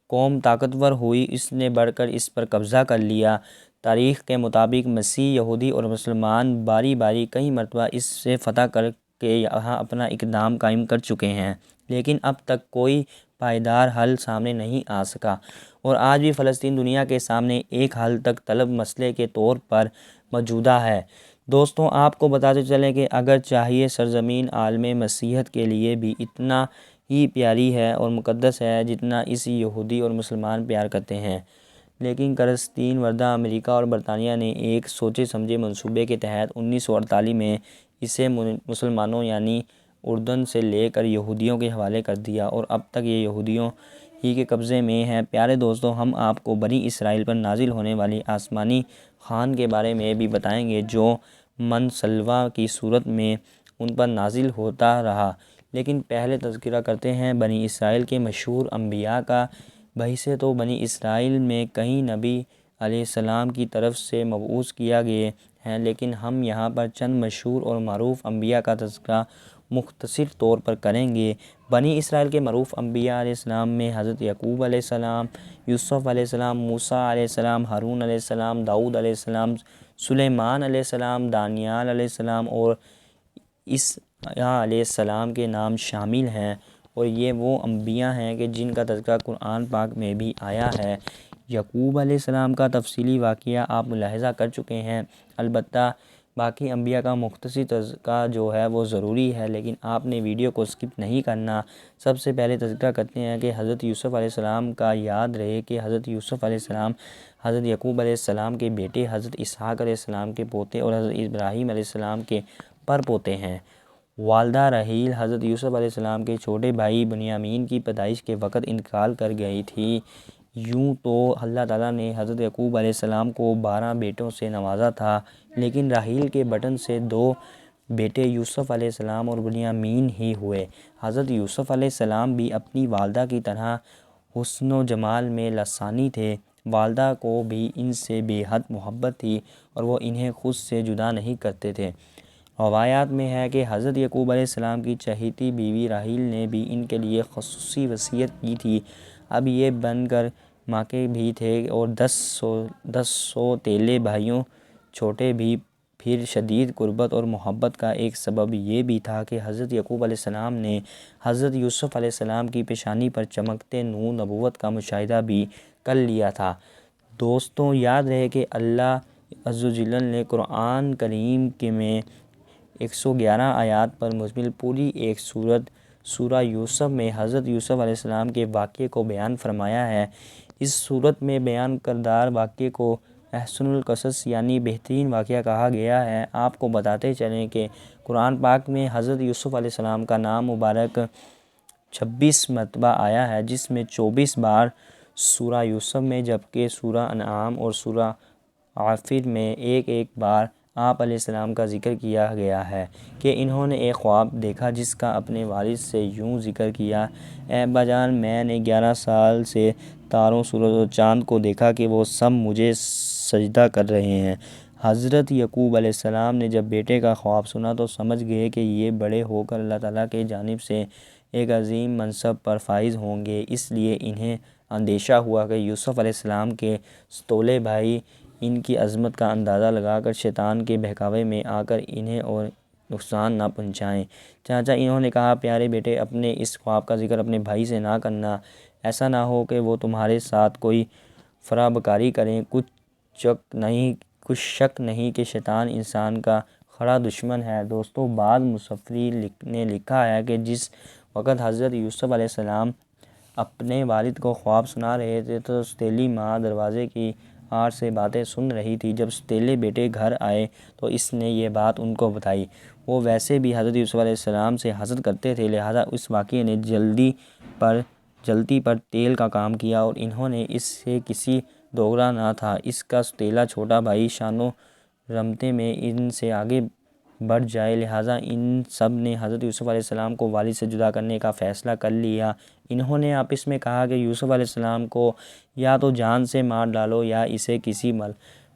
قوم طاقتور ہوئی اس نے بڑھ کر اس پر قبضہ کر لیا۔ تاریخ کے مطابق مسیح، یہودی اور مسلمان باری باری کئی مرتبہ اس سے فتح کر کے یہاں اپنا اقدام قائم کر چکے ہیں، لیکن اب تک کوئی پائیدار حل سامنے نہیں آ سکا، اور آج بھی فلسطین دنیا کے سامنے ایک حل تک طلب مسئلے کے طور پر موجودہ ہے۔ دوستوں، آپ کو بتاتے چلیں کہ اگر چاہیے سرزمین عالم مسیحیت کے لیے بھی اتنا ہی پیاری ہے اور مقدس ہے جتنا اس یہودی اور مسلمان پیار کرتے ہیں۔ لیکن کرسٹین وردہ امریکہ اور برطانیہ نے ایک سوچے سمجھے منصوبے کے تحت 1948 میں اسے مسلمانوں یعنی اردن سے لے کر یہودیوں کے حوالے کر دیا اور اب تک یہ یہودیوں ہی کے قبضے میں ہے۔ پیارے دوستوں، ہم آپ کو بنی اسرائیل پر نازل ہونے والی آسمانی خوان کے بارے میں بھی بتائیں گے جو من سلوہ کی صورت میں ان پر نازل ہوتا رہا۔ لیکن پہلے تذکرہ کرتے ہیں بنی اسرائیل کے مشہور انبیاء کا۔ ویسے تو بنی اسرائیل میں کئی نبی علیہ السلام کی طرف سے مبعوث کیا گئے ہیں، لیکن ہم یہاں پر چند مشہور اور معروف انبیاء کا تذکرہ مختصر طور پر کریں گے۔ بنی اسرائیل کے معروف انبیاء علیہ السلام میں حضرت یعقوب علیہ السلام، یوسف علیہ السلام، موسیٰ علیہ السلام، ہارون علیہ السلام، داؤد علیہ السلام، سلیمان علیہ السلام، دانیال علیہ السلام اور عیسیٰ علیہ السلام کے نام شامل ہیں، اور یہ وہ انبیاء ہیں کہ جن کا تذکرہ قرآن پاک میں بھی آیا ہے۔ یعقوب علیہ السلام کا تفصیلی واقعہ آپ ملاحظہ کر چکے ہیں، البتہ باقی انبیاء کا مختصر تذکرہ جو ہے وہ ضروری ہے، لیکن آپ نے ویڈیو کو سکپ نہیں کرنا۔ سب سے پہلے تذکرہ کرتے ہیں کہ حضرت یوسف علیہ السلام کا۔ یاد رہے کہ حضرت یوسف علیہ السلام حضرت یعقوب علیہ السلام کے بیٹے، حضرت اسحاق علیہ السلام کے پوتے اور حضرت ابراہیم علیہ السلام کے پر پوتے ہیں۔ والدہ راحیل حضرت یوسف علیہ السلام کے چھوٹے بھائی بنیامین کی پیدائش کے وقت انتقال کر گئی تھی۔ یوں تو اللہ تعالیٰ نے حضرت یعقوب علیہ السلام کو 12 بیٹوں سے نوازا تھا، لیکن راحیل کے بطن سے 2 بیٹے یوسف علیہ السلام اور بنیامین ہی ہوئے۔ حضرت یوسف علیہ السلام بھی اپنی والدہ کی طرح حسن و جمال میں لسانی تھے۔ والدہ کو بھی ان سے بے حد محبت تھی اور وہ انہیں خود سے جدا نہیں کرتے تھے۔ روایات میں ہے کہ حضرت یعقوب علیہ السلام کی چہیتی بیوی راحیل نے بھی ان کے لیے خصوصی وصیت کی تھی۔ اب یہ بن کر ماں کے بھی تھے اور 10 سوتیلے بھائیوں چھوٹے بھی۔ پھر شدید قربت اور محبت کا ایک سبب یہ بھی تھا کہ حضرت یعقوب علیہ السلام نے حضرت یوسف علیہ السلام کی پیشانی پر چمکتے نور نبوت کا مشاہدہ بھی کر لیا تھا۔ دوستوں، یاد رہے کہ اللہ عز و جل نے قرآن کریم میں 111 آیات پر مشتمل پوری ایک سورہ یوسف میں حضرت یوسف علیہ السلام کے واقعے کو بیان فرمایا ہے۔ اس سورت میں بیان کردہ واقعے کو احسن القصص یعنی بہترین واقعہ کہا گیا ہے۔ آپ کو بتاتے چلیں کہ قرآن پاک میں حضرت یوسف علیہ السلام کا نام مبارک 26 مرتبہ آیا ہے، جس میں 24 بار سورہ یوسف میں، جبکہ سورہ انعام اور سورہ غافر میں ایک بار آپ علیہ السلام کا ذکر کیا گیا ہے کہ انہوں نے ایک خواب دیکھا جس کا اپنے والد سے یوں ذکر کیا: اے ابا جان، میں نے 11 سال سے تاروں، سورج اور چاند کو دیکھا کہ وہ سب مجھے سجدہ کر رہے ہیں۔ حضرت یعقوب علیہ السلام نے جب بیٹے کا خواب سنا تو سمجھ گئے کہ یہ بڑے ہو کر اللہ تعالیٰ کی جانب سے ایک عظیم منصب پر فائز ہوں گے۔ اس لیے انہیں اندیشہ ہوا کہ یوسف علیہ السلام کے ستولے بھائی ان کی عظمت کا اندازہ لگا کر شیطان کے بہکاوے میں آ کر انہیں اور نقصان نہ پہنچائیں۔ چنانچہ انہوں نے کہا: پیارے بیٹے، اپنے اس خواب کا ذکر اپنے بھائی سے نہ کرنا، ایسا نہ ہو کہ وہ تمہارے ساتھ کوئی فرابکاری کریں۔ کچھ شک نہیں کہ شیطان انسان کا کھڑا دشمن ہے۔ دوستوں، بعض مفسرین نے لکھا ہے کہ جس وقت حضرت یوسف علیہ السلام اپنے والد کو خواب سنا رہے تھے تو ستیلی ماں دروازے کی آڑ سے باتیں سن رہی تھی۔ جب ستیلے بیٹے گھر آئے تو اس نے یہ بات ان کو بتائی۔ وہ ویسے بھی حضرت یوسف علیہ السلام سے حسد کرتے تھے، لہٰذا اس واقعے نے جلتی پر تیل کا کام کیا اور انہوں نے اس سے کسی دوگلا نہ تھا۔ اس کا ستیلا چھوٹا بھائی شان و رمتے میں ان سے آگے بڑھ جائے، لہٰذا ان سب نے حضرت یوسف علیہ السلام کو والد سے جدا کرنے کا فیصلہ کر لیا۔ انہوں نے آپس میں کہا کہ یوسف علیہ السلام کو یا تو جان سے مار ڈالو یا اسے کسی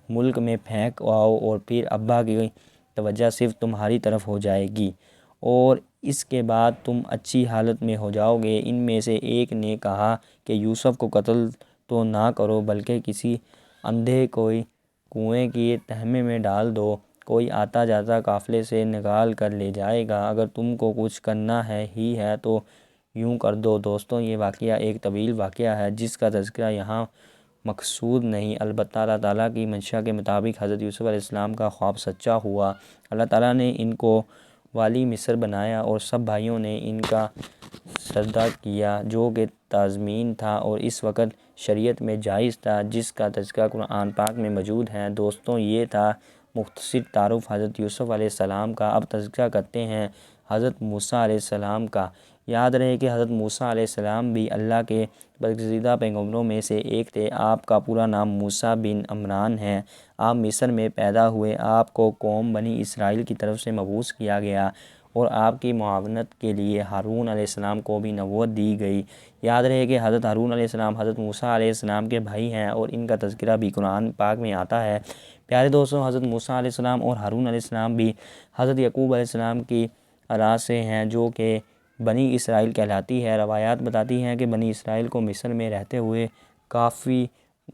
ملک میں پھینک آؤ، اور پھر ابا کی توجہ صرف تمہاری طرف ہو جائے گی اور اس کے بعد تم اچھی حالت میں ہو جاؤ گے۔ ان میں سے ایک نے کہا کہ یوسف کو قتل تو نہ کرو، بلکہ کسی اندھے کوئی کنویں کی تہہ میں ڈال دو، کوئی آتا جاتا قافلے سے نکال کر لے جائے گا۔ اگر تم کو کچھ کرنا ہی ہے تو یوں کر دو۔ دوستوں، یہ واقعہ ایک طویل واقعہ ہے جس کا تذکرہ یہاں مقصود نہیں، البتہ اللہ تعالیٰ کی منشا کے مطابق حضرت یوسف علیہ السلام کا خواب سچا ہوا۔ اللہ تعالیٰ نے ان کو والی مصر بنایا اور سب بھائیوں نے ان کا سجدہ کیا، جو کہ تضمین تھا اور اس وقت شریعت میں جائز تھا، جس کا تذکرہ قرآن پاک میں موجود ہے۔ دوستوں، یہ تھا مختصر تعارف حضرت یوسف علیہ السلام کا۔ اب تذکرہ کرتے ہیں حضرت موسیٰ علیہ السلام کا۔ یاد رہے کہ حضرت موسیٰ علیہ السلام بھی اللہ کے برگزیدہ پیغمبروں میں سے ایک تھے۔ آپ کا پورا نام موسیٰ بن عمران ہے۔ آپ مصر میں پیدا ہوئے۔ آپ کو قوم بنی اسرائیل کی طرف سے مبعوث کیا گیا اور آپ کی معاونت کے لیے ہارون علیہ السلام کو بھی نبوت دی گئی۔ یاد رہے کہ حضرت ہارون علیہ السلام حضرت موسیٰ علیہ السلام کے بھائی ہیں اور ان کا تذکرہ بھی قرآن پاک میں آتا ہے۔ پیارے دوستوں، حضرت موسیٰ علیہ السلام اور ہارون علیہ السلام بھی حضرت یعقوب علیہ السلام کی اولاد سے ہیں، جو کہ بنی اسرائیل کہلاتی ہے۔ روایات بتاتی ہیں کہ بنی اسرائیل کو مصر میں رہتے ہوئے کافی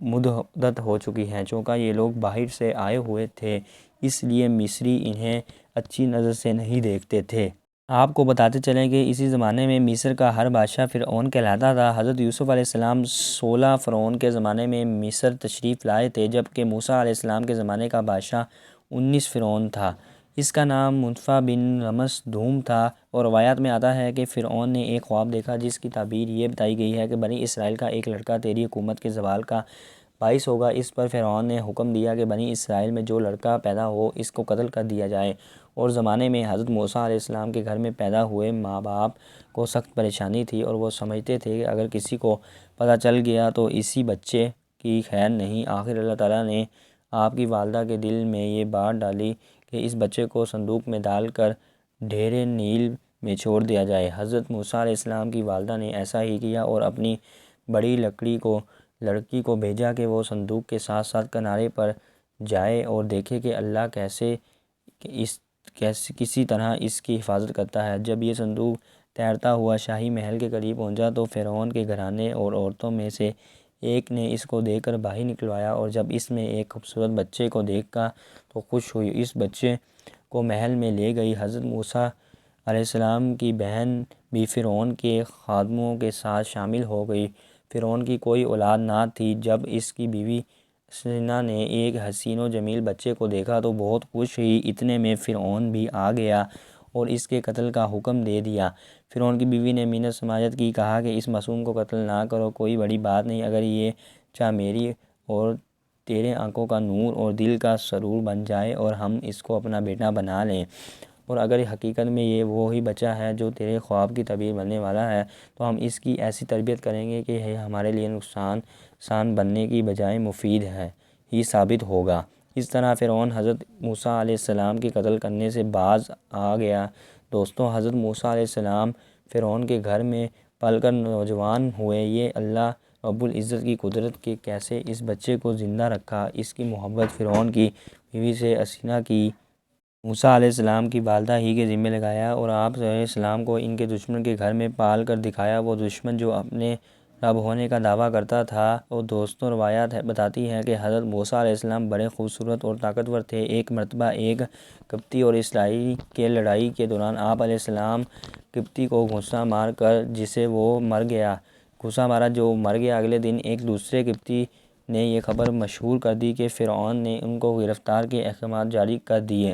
مدت ہو چکی ہے، چونکہ یہ لوگ باہر سے آئے ہوئے تھے، اس لیے مصری انہیں اچھی نظر سے نہیں دیکھتے تھے۔ آپ کو بتاتے چلیں کہ اسی زمانے میں مصر کا ہر بادشاہ فرعون کہلاتا تھا۔ حضرت یوسف علیہ السلام 16 فرعون کے زمانے میں مصر تشریف لائے تھے، جبکہ موسیٰ علیہ السلام کے زمانے کا بادشاہ 19 فرعون تھا۔ اس کا نام منتفع بن رمس دوم تھا، اور روایات میں آتا ہے کہ فرعون نے ایک خواب دیکھا جس کی تعبیر یہ بتائی گئی ہے کہ بنی اسرائیل کا ایک لڑکا تیری حکومت کے زوال کا باعث ہوگا۔ اس پر فرعون نے حکم دیا کہ بنی اسرائیل میں جو لڑکا پیدا ہو اس کو قتل کر دیا جائے، اور زمانے میں حضرت موسیٰ علیہ السلام کے گھر میں پیدا ہوئے ماں باپ کو سخت پریشانی تھی، اور وہ سمجھتے تھے کہ اگر کسی کو پتہ چل گیا تو اسی بچے کی خیر نہیں۔ آخر اللہ تعالیٰ نے آپ کی والدہ کے دل میں یہ بات ڈالی کہ اس بچے کو صندوق میں ڈال کر ڈھیرے نیل میں چھوڑ دیا جائے۔ حضرت موسیٰ علیہ السلام کی والدہ نے ایسا ہی کیا اور اپنی بڑی لڑکی کو بھیجا کہ وہ صندوق کے ساتھ ساتھ کنارے پر جائے اور دیکھے کہ اللہ کسی طرح اس کی حفاظت کرتا ہے۔ جب یہ صندوق تیرتا ہوا شاہی محل کے قریب پہنچا تو فرعون کے گھرانے اور عورتوں میں سے ایک نے اس کو دیکھ کر باہر نکلوایا، اور جب اس میں ایک خوبصورت بچے کو دیکھا تو خوش ہوئی، اس بچے کو محل میں لے گئی۔ حضرت موسیٰ علیہ السلام کی بہن بھی فرعون کے خادموں کے ساتھ شامل ہو گئی۔ فرعون کی کوئی اولاد نہ تھی۔ جب اس کی بیوی سینا نے ایک حسین و جمیل بچے کو دیکھا تو بہت خوش ہوئی۔ اتنے میں فرعون بھی آ گیا اور اس کے قتل کا حکم دے دیا۔ فرعون کی بیوی نے منت سماجت کی، کہا کہ اس معصوم کو قتل نہ کرو، کوئی بڑی بات نہیں، اگر یہ چاہ میری اور تیرے آنکھوں کا نور اور دل کا سرور بن جائے اور ہم اس کو اپنا بیٹا بنا لیں، اور اگر حقیقت میں یہ وہی بچہ ہے جو تیرے خواب کی تعبیر بننے والا ہے تو ہم اس کی ایسی تربیت کریں گے کہ یہ ہمارے لیے نقصان بننے کی بجائے مفید ہی ثابت ہوگا۔ اس طرح فرعون حضرت موسیٰ علیہ السلام کے قتل کرنے سے باز آ گیا۔ دوستوں، حضرت موسیٰ علیہ السلام فرعون کے گھر میں پل کر نوجوان ہوئے۔ یہ اللہ رب العزت کی قدرت کہ کیسے اس بچے کو زندہ رکھا۔ اس کی محبت فرعون کی بیوی سے اسینا کی موسیٰ علیہ السلام کی والدہ ہی کے ذمہ لگایا اور آپ علیہ السلام کو ان کے دشمن کے گھر میں پال کر دکھایا، وہ دشمن جو اپنے رب ہونے کا دعویٰ کرتا تھا۔ اور دوستوں، روایات بتاتی ہیں کہ حضرت موسیٰ علیہ السلام بڑے خوبصورت اور طاقتور تھے۔ ایک مرتبہ ایک قبطی اور اسرائیلی کے لڑائی کے دوران آپ علیہ السلام قبطی کو گھوسا مار کر جسے وہ مر گیا۔ اگلے دن ایک دوسرے قبطی نے یہ خبر مشہور کر دی کہ فرعون نے ان کو گرفتار کے احکامات جاری کر دیے۔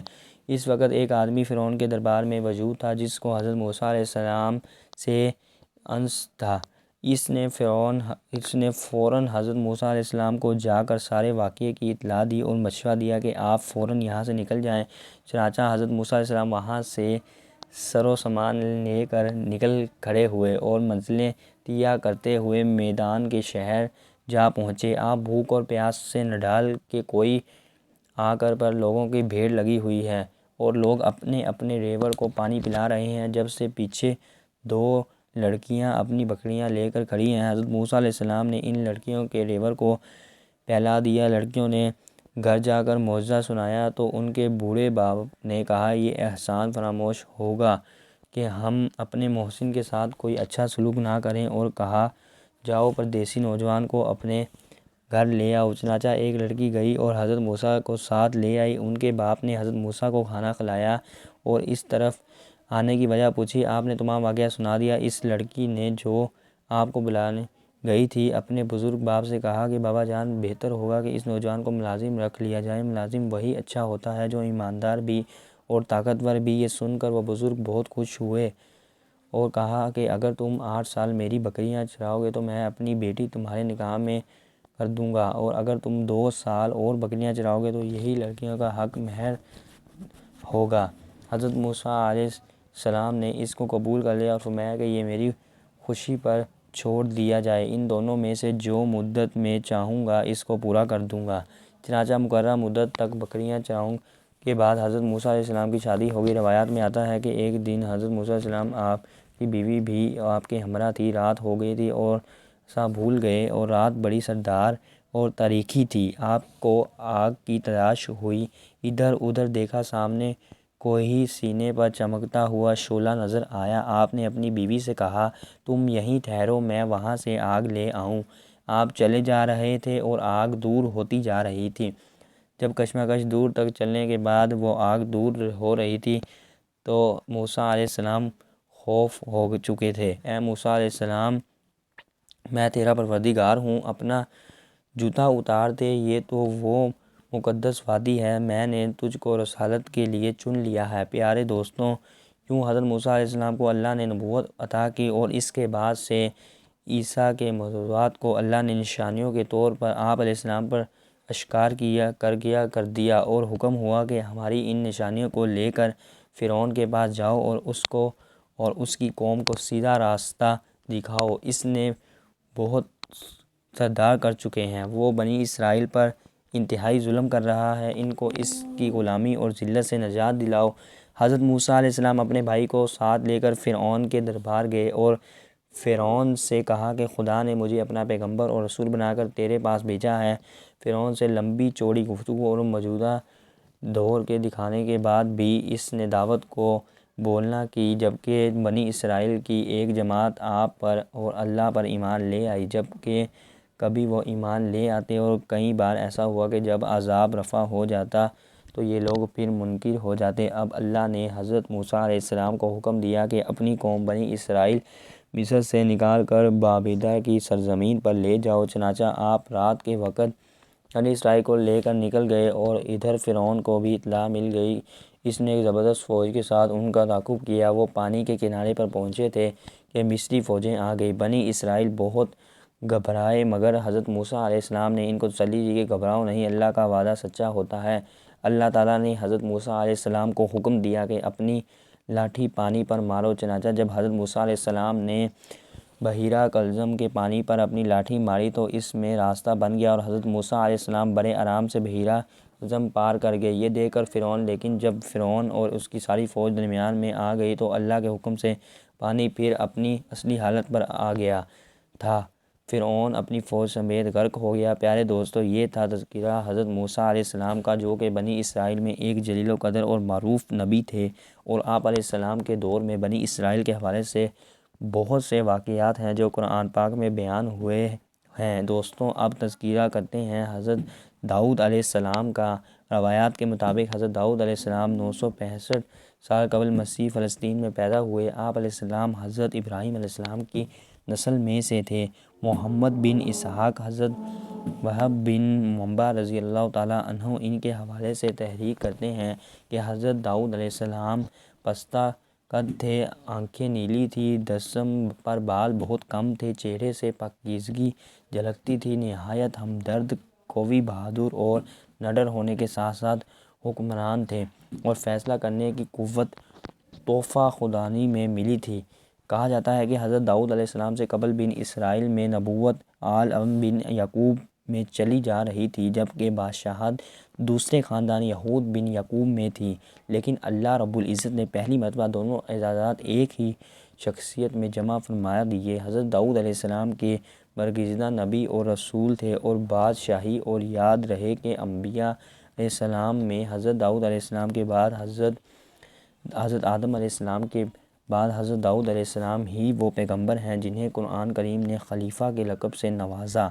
اس وقت ایک آدمی فرعون کے دربار میں موجود تھا جس کو حضرت موسیٰ علیہ السلام سے انس تھا۔ اس نے فوراً حضرت موسیٰ علیہ السلام کو جا کر سارے واقعے کی اطلاع دی اور مشورہ دیا کہ آپ فوراً یہاں سے نکل جائیں۔ چنانچہ حضرت موسیٰ علیہ السلام وہاں سے سر و سامان لے کر نکل کھڑے ہوئے اور منزلیں طے کرتے ہوئے میدان کے شہر جا پہنچے۔ آپ بھوک اور پیاس سے نڈال کہ کوئی آ کر پر لوگوں کی بھیڑ لگی ہوئی ہے اور لوگ اپنے اپنے ریوڑ کو پانی پلا رہے ہیں، جب سے پیچھے دو لڑکیاں اپنی بکریاں لے کر کھڑی ہیں۔ حضرت موسیٰ علیہ السلام نے ان لڑکیوں کے ریوڑ کو پلا دیا۔ لڑکیوں نے گھر جا کر معجزہ سنایا تو ان کے بوڑھے باپ نے کہا یہ احسان فراموش ہوگا کہ ہم اپنے محسن کے ساتھ کوئی اچھا سلوک نہ کریں، اور کہا جاؤ پردیسی نوجوان کو اپنے گھر لے آؤ۔ چنانچہ ایک لڑکی گئی اور حضرت موسیٰ کو ساتھ لے آئی۔ ان کے باپ نے حضرت موسیٰ کو کھانا کھلایا اور اس طرف آنے کی وجہ پوچھی۔ آپ نے تمام واقعہ سنا دیا۔ اس لڑکی نے جو آپ کو بلانے گئی تھی اپنے بزرگ باپ سے کہا کہ بابا جان، بہتر ہوگا کہ اس نوجوان کو ملازم رکھ لیا جائے، ملازم وہی اچھا ہوتا ہے جو ایماندار بھی اور طاقتور بھی۔ یہ سن کر وہ بزرگ بہت خوش ہوئے اور کہا کہ اگر تم 8 سال میری بکریاں چراؤ گے تو میں اپنی بیٹی تمہارے نکاح میں کر دوں گا، اور اگر تم 2 سال اور بکریاں چراؤ گے تو یہی لڑکیوں کا حق مہر ہوگا۔ حضرت موسیٰ علیہ السلام نے اس کو قبول کر لیا اور فرمایا کہ یہ میری خوشی پر چھوڑ دیا جائے، ان دونوں میں سے جو مدت میں چاہوں گا اس کو پورا کر دوں گا۔ چنانچہ مقررہ مدت تک بکریاں چراؤں کے بعد حضرت موسیٰ علیہ السلام کی شادی ہو گئی۔ روایات میں آتا ہے کہ ایک دن حضرت موسیٰ علیہ السلام آپ کی بیوی بھی آپ کے ہمراہ تھی، رات ہو گئی تھی اور سا بھول گئے اور رات بڑی سردار اور تاریکی تھی۔ آپ کو آگ کی تلاش ہوئی، ادھر ادھر دیکھا، سامنے کوئی سینے پر چمکتا ہوا شعلہ نظر آیا۔ آپ نے اپنی بیوی سے کہا تم یہیں ٹھہرو، میں وہاں سے آگ لے آؤں۔ آپ چلے جا رہے تھے اور آگ دور ہوتی جا رہی تھی۔ جب کشمکش دور تک چلنے کے بعد وہ آگ دور ہو رہی تھی تو موسیٰ علیہ السلام خوف ہو چکے تھے۔ اے موسیٰ علیہ السلام، میں تیرا پروردگار ہوں، اپنا جوتا اتار دے، یہ تو وہ مقدس وادی ہے، میں نے تجھ کو رسالت کے لیے چن لیا ہے۔ پیارے دوستوں، یوں حضرت موسیٰ علیہ السلام کو اللہ نے نبوت عطا کی اور اس کے بعد سے عیسیٰ کے معجزات کو اللہ نے نشانیوں کے طور پر آپ علیہ السلام پر اشکار کر دیا اور حکم ہوا کہ ہماری ان نشانیوں کو لے کر فرعون کے پاس جاؤ اور اس کو اور اس کی قوم کو سیدھا راستہ دکھاؤ۔ اس نے بہت سردار کر چکے ہیں، وہ بنی اسرائیل پر انتہائی ظلم کر رہا ہے، ان کو اس کی غلامی اور ذلت سے نجات دلاؤ۔ حضرت موسیٰ علیہ السلام اپنے بھائی کو ساتھ لے کر فرعون کے دربار گئے اور فرعون سے کہا کہ خدا نے مجھے اپنا پیغمبر اور رسول بنا کر تیرے پاس بھیجا ہے۔ فرعون سے لمبی چوڑی گفتگو اور موجودہ دور کے دکھانے کے بعد بھی اس نے دعوت کو بولنا کی، جبکہ بنی اسرائیل کی ایک جماعت آپ پر اور اللہ پر ایمان لے آئی، جبکہ کبھی وہ ایمان لے آتے اور کئی بار ایسا ہوا کہ جب عذاب رفع ہو جاتا تو یہ لوگ پھر منکر ہو جاتے۔ اب اللہ نے حضرت موسیٰ علیہ السلام کو حکم دیا کہ اپنی قوم بنی اسرائیل مصر سے نکال کر بابل کی سرزمین پر لے جاؤ۔ چنانچہ آپ رات کے وقت بنی اسرائیل کو لے کر نکل گئے اور ادھر فرعون کو بھی اطلاع مل گئی۔ اس نے ایک زبردست فوج کے ساتھ ان کا تعاقب کیا۔ وہ پانی کے کنارے پر پہنچے تھے کہ مصری فوجیں آ گئی۔ بنی اسرائیل بہت گھبرائے، مگر حضرت موسیٰ علیہ السلام نے ان کو تسلی دی کہ گھبراؤ نہیں، اللہ کا وعدہ سچا ہوتا ہے۔ اللہ تعالیٰ نے حضرت موسیٰ علیہ السلام کو حکم دیا کہ اپنی لاٹھی پانی پر مارو۔ چنانچہ جب حضرت موسیٰ علیہ السلام نے بحیرہ کلزم کے پانی پر اپنی لاٹھی ماری تو اس میں راستہ بن گیا اور حضرت موسیٰ علیہ السلام بڑے آرام سے بحیرہ کلزم پار کر گئے۔ یہ دیکھ کر فرعون، لیکن جب فرعون اور اس کی ساری فوج درمیان میں آ گئی تو اللہ کے حکم سے پانی پھر اپنی اصلی حالت پر آ گیا تھا۔ فرعون اپنی فوج سمیت غرق ہو گیا۔ پیارے دوستو، یہ تھا تذکرہ حضرت موسیٰ علیہ السلام کا، جو کہ بنی اسرائیل میں ایک جلیل القدر اور معروف نبی تھے، اور آپ علیہ السلام کے دور میں بنی اسرائیل کے حوالے سے بہت سے واقعات ہیں جو قرآن پاک میں بیان ہوئے ہیں۔ دوستوں، اب تذکرہ کرتے ہیں حضرت داؤد علیہ السلام کا۔ روایات کے مطابق حضرت داؤد علیہ السلام 965 سال قبل مسیح فلسطین میں پیدا ہوئے۔ آپ علیہ السلام حضرت ابراہیم علیہ السلام کی نسل میں سے تھے۔ محمد بن اسحاق، حضرت وہب بن منبع رضی اللہ تعالیٰ عنہ ان کے حوالے سے تحریر کرتے ہیں کہ حضرت داؤد علیہ السلام پستہ قد تھے، آنکھیں نیلی تھیں، جسم پر بال بہت کم تھے، چہرے سے پاکیزگی جھلکتی تھی، نہایت ہمدرد، قوی، بہادر اور نڈر ہونے کے ساتھ ساتھ حکمران تھے اور فیصلہ کرنے کی قوت تحفہ خدانی میں ملی تھی۔ کہا جاتا ہے کہ حضرت داؤد علیہ السلام سے قبل بن اسرائیل میں نبوت آل بن یعقوب میں چلی جا رہی تھی، جبکہ بادشاہت دوسرے خاندان یہود بن یعقوب میں تھی، لیکن اللہ رب العزت نے پہلی مرتبہ دونوں اعزازات ایک ہی شخصیت میں جمع فرما دیے۔ حضرت داؤد علیہ السلام کے برگزیدہ نبی اور رسول تھے اور بادشاہی، اور یاد رہے کہ انبیاء علیہ السلام میں حضرت داؤد علیہ السلام کے بعد حضرت آدم علیہ السلام کے بعد حضرت داؤد علیہ السلام ہی وہ پیغمبر ہیں جنہیں قرآن کریم نے خلیفہ کے لقب سے نوازا۔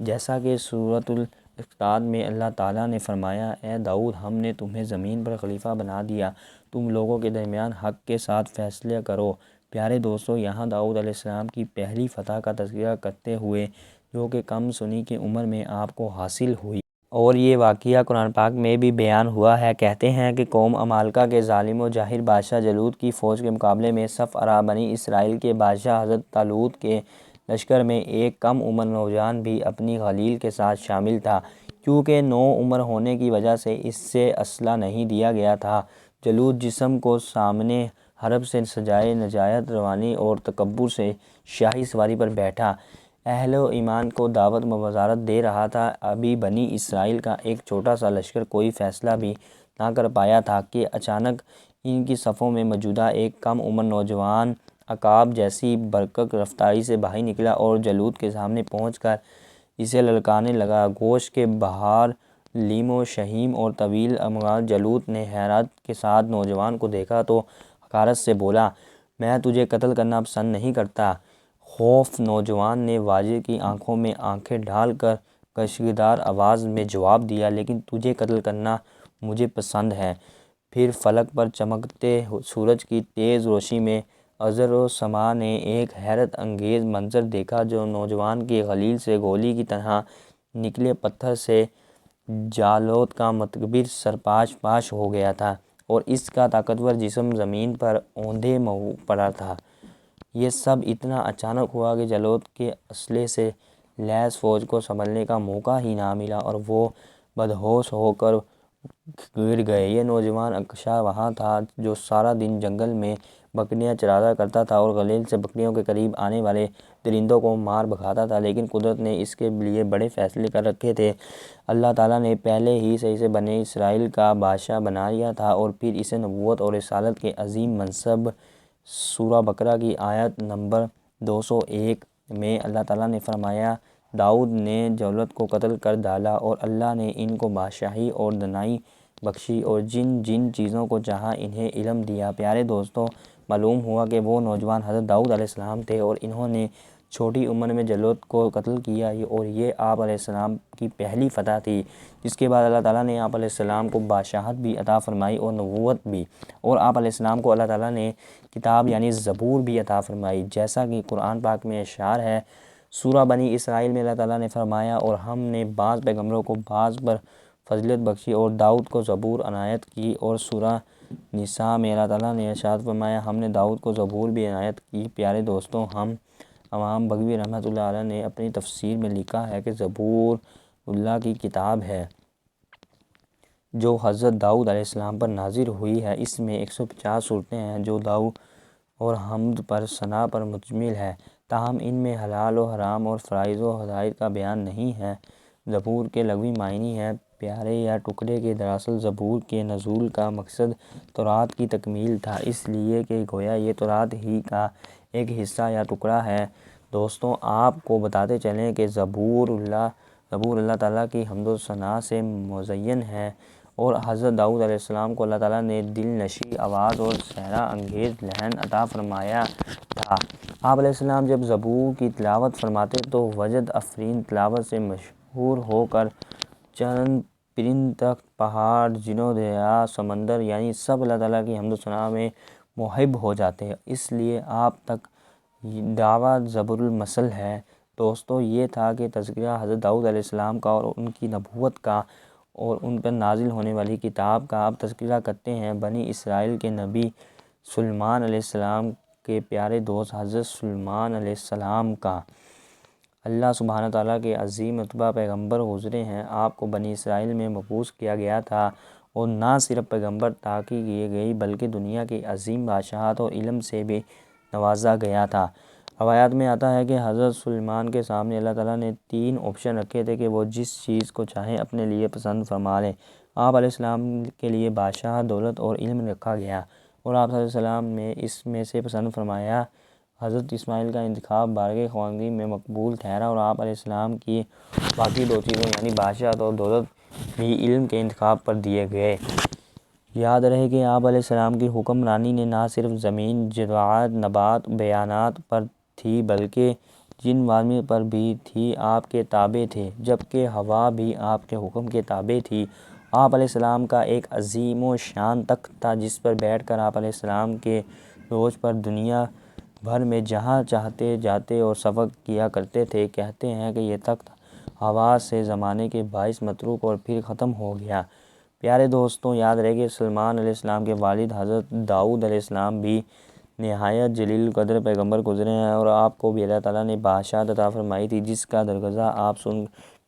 جیسا کہ سورۃ الاقتصاد میں اللہ تعالیٰ نے فرمایا، اے داؤد، ہم نے تمہیں زمین پر خلیفہ بنا دیا، تم لوگوں کے درمیان حق کے ساتھ فیصلے کرو۔ پیارے دوستو، یہاں داؤد علیہ السلام کی پہلی فتح کا تذکرہ کرتے ہوئے جو کہ کم سنی کی عمر میں آپ کو حاصل ہوئی۔ اور یہ واقعہ قرآن پاک میں بھی بیان ہوا ہے۔ کہتے ہیں کہ قوم عمالقہ کے ظالم و جاہر بادشاہ جالوت کی فوج کے مقابلے میں صف آرا بنی اسرائیل کے بادشاہ حضرت طالوت کے لشکر میں ایک کم عمر نوجوان بھی اپنی خلیل کے ساتھ شامل تھا، کیونکہ نو عمر ہونے کی وجہ سے اس سے اسلحہ نہیں دیا گیا تھا۔ جالوت جسم کو سامنے حرب سے سجائے نجایت روانی اور تکبر سے شاہی سواری پر بیٹھا اہل ایمان کو دعوت و بشارت دے رہا تھا۔ ابھی بنی اسرائیل کا ایک چھوٹا سا لشکر کوئی فیصلہ بھی نہ کر پایا تھا کہ اچانک ان کی صفوں میں موجودہ ایک کم عمر نوجوان عقاب جیسی برقک رفتاری سے باہر نکلا اور جالوت کے سامنے پہنچ کر اسے للکارنے لگا۔ گوشت کے بہار لیم و شہیم اور طویل امگال جالوت نے حیرت کے ساتھ نوجوان کو دیکھا تو حقارت سے بولا، میں تجھے قتل کرنا پسند نہیں کرتا۔ خوف نوجوان نے واجر کی آنکھوں میں آنکھیں ڈال کر کشیدار آواز میں جواب دیا، لیکن تجھے قتل کرنا مجھے پسند ہے۔ پھر فلک پر چمکتے سورج کی تیز روشنی میں ازر و سما نے ایک حیرت انگیز منظر دیکھا۔ جو نوجوان کی خلیل سے گولی کی طرح نکلے پتھر سے جالوت کا متکبر سر پاش پاش ہو گیا تھا اور اس کا طاقتور جسم زمین پر اوندھے منہ پڑا تھا۔ یہ سب اتنا اچانک ہوا کہ جالوت کے اسلحے سے لیس فوج کو سنبھلنے کا موقع ہی نہ ملا اور وہ بدہوش ہو کر گر گئے۔ یہ نوجوان اکشا وہاں تھا جو سارا دن جنگل میں بکریاں چراتا کرتا تھا اور خلیل سے بکریوں کے قریب آنے والے درندوں کو مار بھگاتا تھا، لیکن قدرت نے اس کے لیے بڑے فیصلے کر رکھے تھے۔ اللہ تعالیٰ نے پہلے ہی سے اسے بنی اسرائیل کا بادشاہ بنا لیا تھا اور پھر اسے نبوت اور رسالت کے عظیم منصب۔ سورہ بقرہ کی آیت نمبر 201 میں اللہ تعالیٰ نے فرمایا، داؤد نے جالوت کو قتل کر ڈالا اور اللہ نے ان کو بادشاہی اور دانائی بخشی اور جن جن چیزوں کو چاہا انہیں علم دیا۔ پیارے دوستو، معلوم ہوا کہ وہ نوجوان حضرت داؤد علیہ السلام تھے اور انہوں نے چھوٹی عمر میں جالوت کو قتل کیا اور یہ آپ علیہ السلام کی پہلی فتح تھی، جس کے بعد اللہ تعالیٰ نے آپ علیہ السلام کو بادشاہت بھی عطا فرمائی اور نبوت بھی، اور آپ علیہ السلام کو اللہ تعالیٰ نے کتاب یعنی زبور بھی عطا فرمائی، جیسا کہ قرآن پاک میں اشعار ہے۔ سورہ بنی اسرائیل میں اللہ تعالیٰ نے فرمایا، اور ہم نے بعض پیغمبروں کو بعض پر فضیلت بخشی اور داؤد کو زبور عنایت کی۔ اور سورہ نساء میں اللہ تعالیٰ نے ارشاد فرمایا، ہم نے داؤد کو زبور بھی عنایت کی۔ پیارے دوستوں، امام بغوی رحمۃ اللہ علیہ نے اپنی تفسیر میں لکھا ہے کہ زبور اللہ کی کتاب ہے جو حضرت داؤد علیہ السلام پر نازل ہوئی ہے۔ اس میں 150 صورتیں ہیں جو دعا اور حمد پر ثنا پر مشتمل ہے، تاہم ان میں حلال و حرام اور فرائض و حدائد کا بیان نہیں ہے۔ زبور کے لغوی معنی ہے پیارے یا ٹکڑے کے۔ دراصل زبور کے نزول کا مقصد توراۃ کی تکمیل تھا، اس لیے کہ گویا یہ توراۃ ہی کا ایک حصہ یا ٹکڑا ہے۔ دوستوں، آپ کو بتاتے چلیں کہ زبور اللہ تعالیٰ کی حمد و ثنا سے مزین ہے اور حضرت داؤد علیہ السلام کو اللہ تعالیٰ نے دل نشیں آواز اور صحرا انگیز لحن عطا فرمایا تھا۔ آپ علیہ السلام جب زبور کی تلاوت فرماتے تو وجد افرین تلاوت سے مشہور ہو کر چرند پرند تک پہاڑ جن و دریا سمندر یعنی سب اللہ تعالیٰ کی حمد و ثنا میں محب ہو جاتے، اس لیے آپ تک دعویٰ زبور المثل ہے۔ دوستو، یہ تھا کہ تذکرہ حضرت داؤد علیہ السلام کا اور ان کی نبوت کا اور ان پر نازل ہونے والی کتاب کا۔ اب تذکرہ کرتے ہیں بنی اسرائیل کے نبی سلیمان علیہ السلام کے پیارے دوست حضرت سلیمان علیہ السلام کا۔ اللہ سبحانہ تعالیٰ کے عظیم رتبہ پیغمبر گزرے ہیں، آپ کو بنی اسرائیل میں مبعوث کیا گیا تھا اور نہ صرف پیغمبر تاکہ کی گئی بلکہ دنیا کی عظیم بادشاہت اور علم سے بھی نوازا گیا تھا۔ روایات میں آتا ہے کہ حضرت سلیمان کے سامنے اللہ تعالیٰ نے 3 آپشن رکھے تھے کہ وہ جس چیز کو چاہیں اپنے لیے پسند فرما لیں۔ آپ علیہ السلام کے لیے بادشاہت، دولت اور علم رکھا گیا اور آپ علیہ السلام نے اس میں سے پسند فرمایا۔ حضرت اسماعیل کا انتخاب بارگاہ خواندگی میں مقبول ٹھہرا اور آپ علیہ السلام کی باقی 2 چیزوں یعنی بادشاہت اور دولت بھی علم کے انتخاب پر دیے گئے۔ یاد رہے کہ آپ علیہ السلام کی حکمرانی نے نہ صرف زمین، زراعت، نبات، بیانات پر تھی بلکہ جن و آدمی پر بھی تھی آپ کے تابع تھے، جبکہ ہوا بھی آپ کے حکم کے تابع تھی۔ آپ علیہ السلام کا ایک عظیم و شان تخت تھا جس پر بیٹھ کر آپ علیہ السلام کے دوش پر دنیا بھر میں جہاں چاہتے جاتے اور سفر کیا کرتے تھے۔ کہتے ہیں کہ یہ تخت ہوا سے زمانے کے باعث متروک اور پھر ختم ہو گیا۔ پیارے دوستوں، یاد رہے کہ سلیمان علیہ السلام کے والد حضرت داؤد علیہ السلام بھی نہایت جلیل القدر پیغمبر گزرے ہیں، اور آپ کو بھی اللہ تعالیٰ نے بادشاہت عطا فرمائی تھی، جس کا درگزر آپ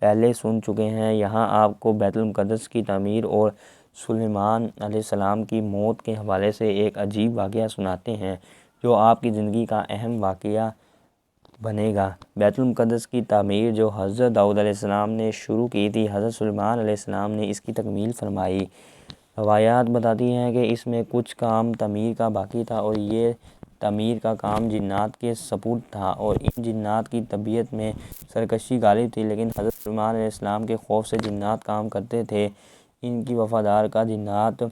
پہلے سن چکے ہیں۔ یہاں آپ کو بیت المقدس کی تعمیر اور سلیمان علیہ السلام کی موت کے حوالے سے ایک عجیب واقعہ سناتے ہیں، جو آپ کی زندگی کا اہم واقعہ بنے گا۔ بیت المقدس کی تعمیر جو حضرت داؤد علیہ السلام نے شروع کی تھی، حضرت سلیمان علیہ السلام نے اس کی تکمیل فرمائی۔ روایات بتاتی ہیں کہ اس میں کچھ کام تعمیر کا باقی تھا، اور یہ تعمیر کا کام جنات کے سپرد تھا، اور ان جنات کی طبیعت میں سرکشی غالب تھی، لیکن حضرت سلیمان علیہ السلام کے خوف سے جنات کام کرتے تھے۔ ان کی وفادار کا جنات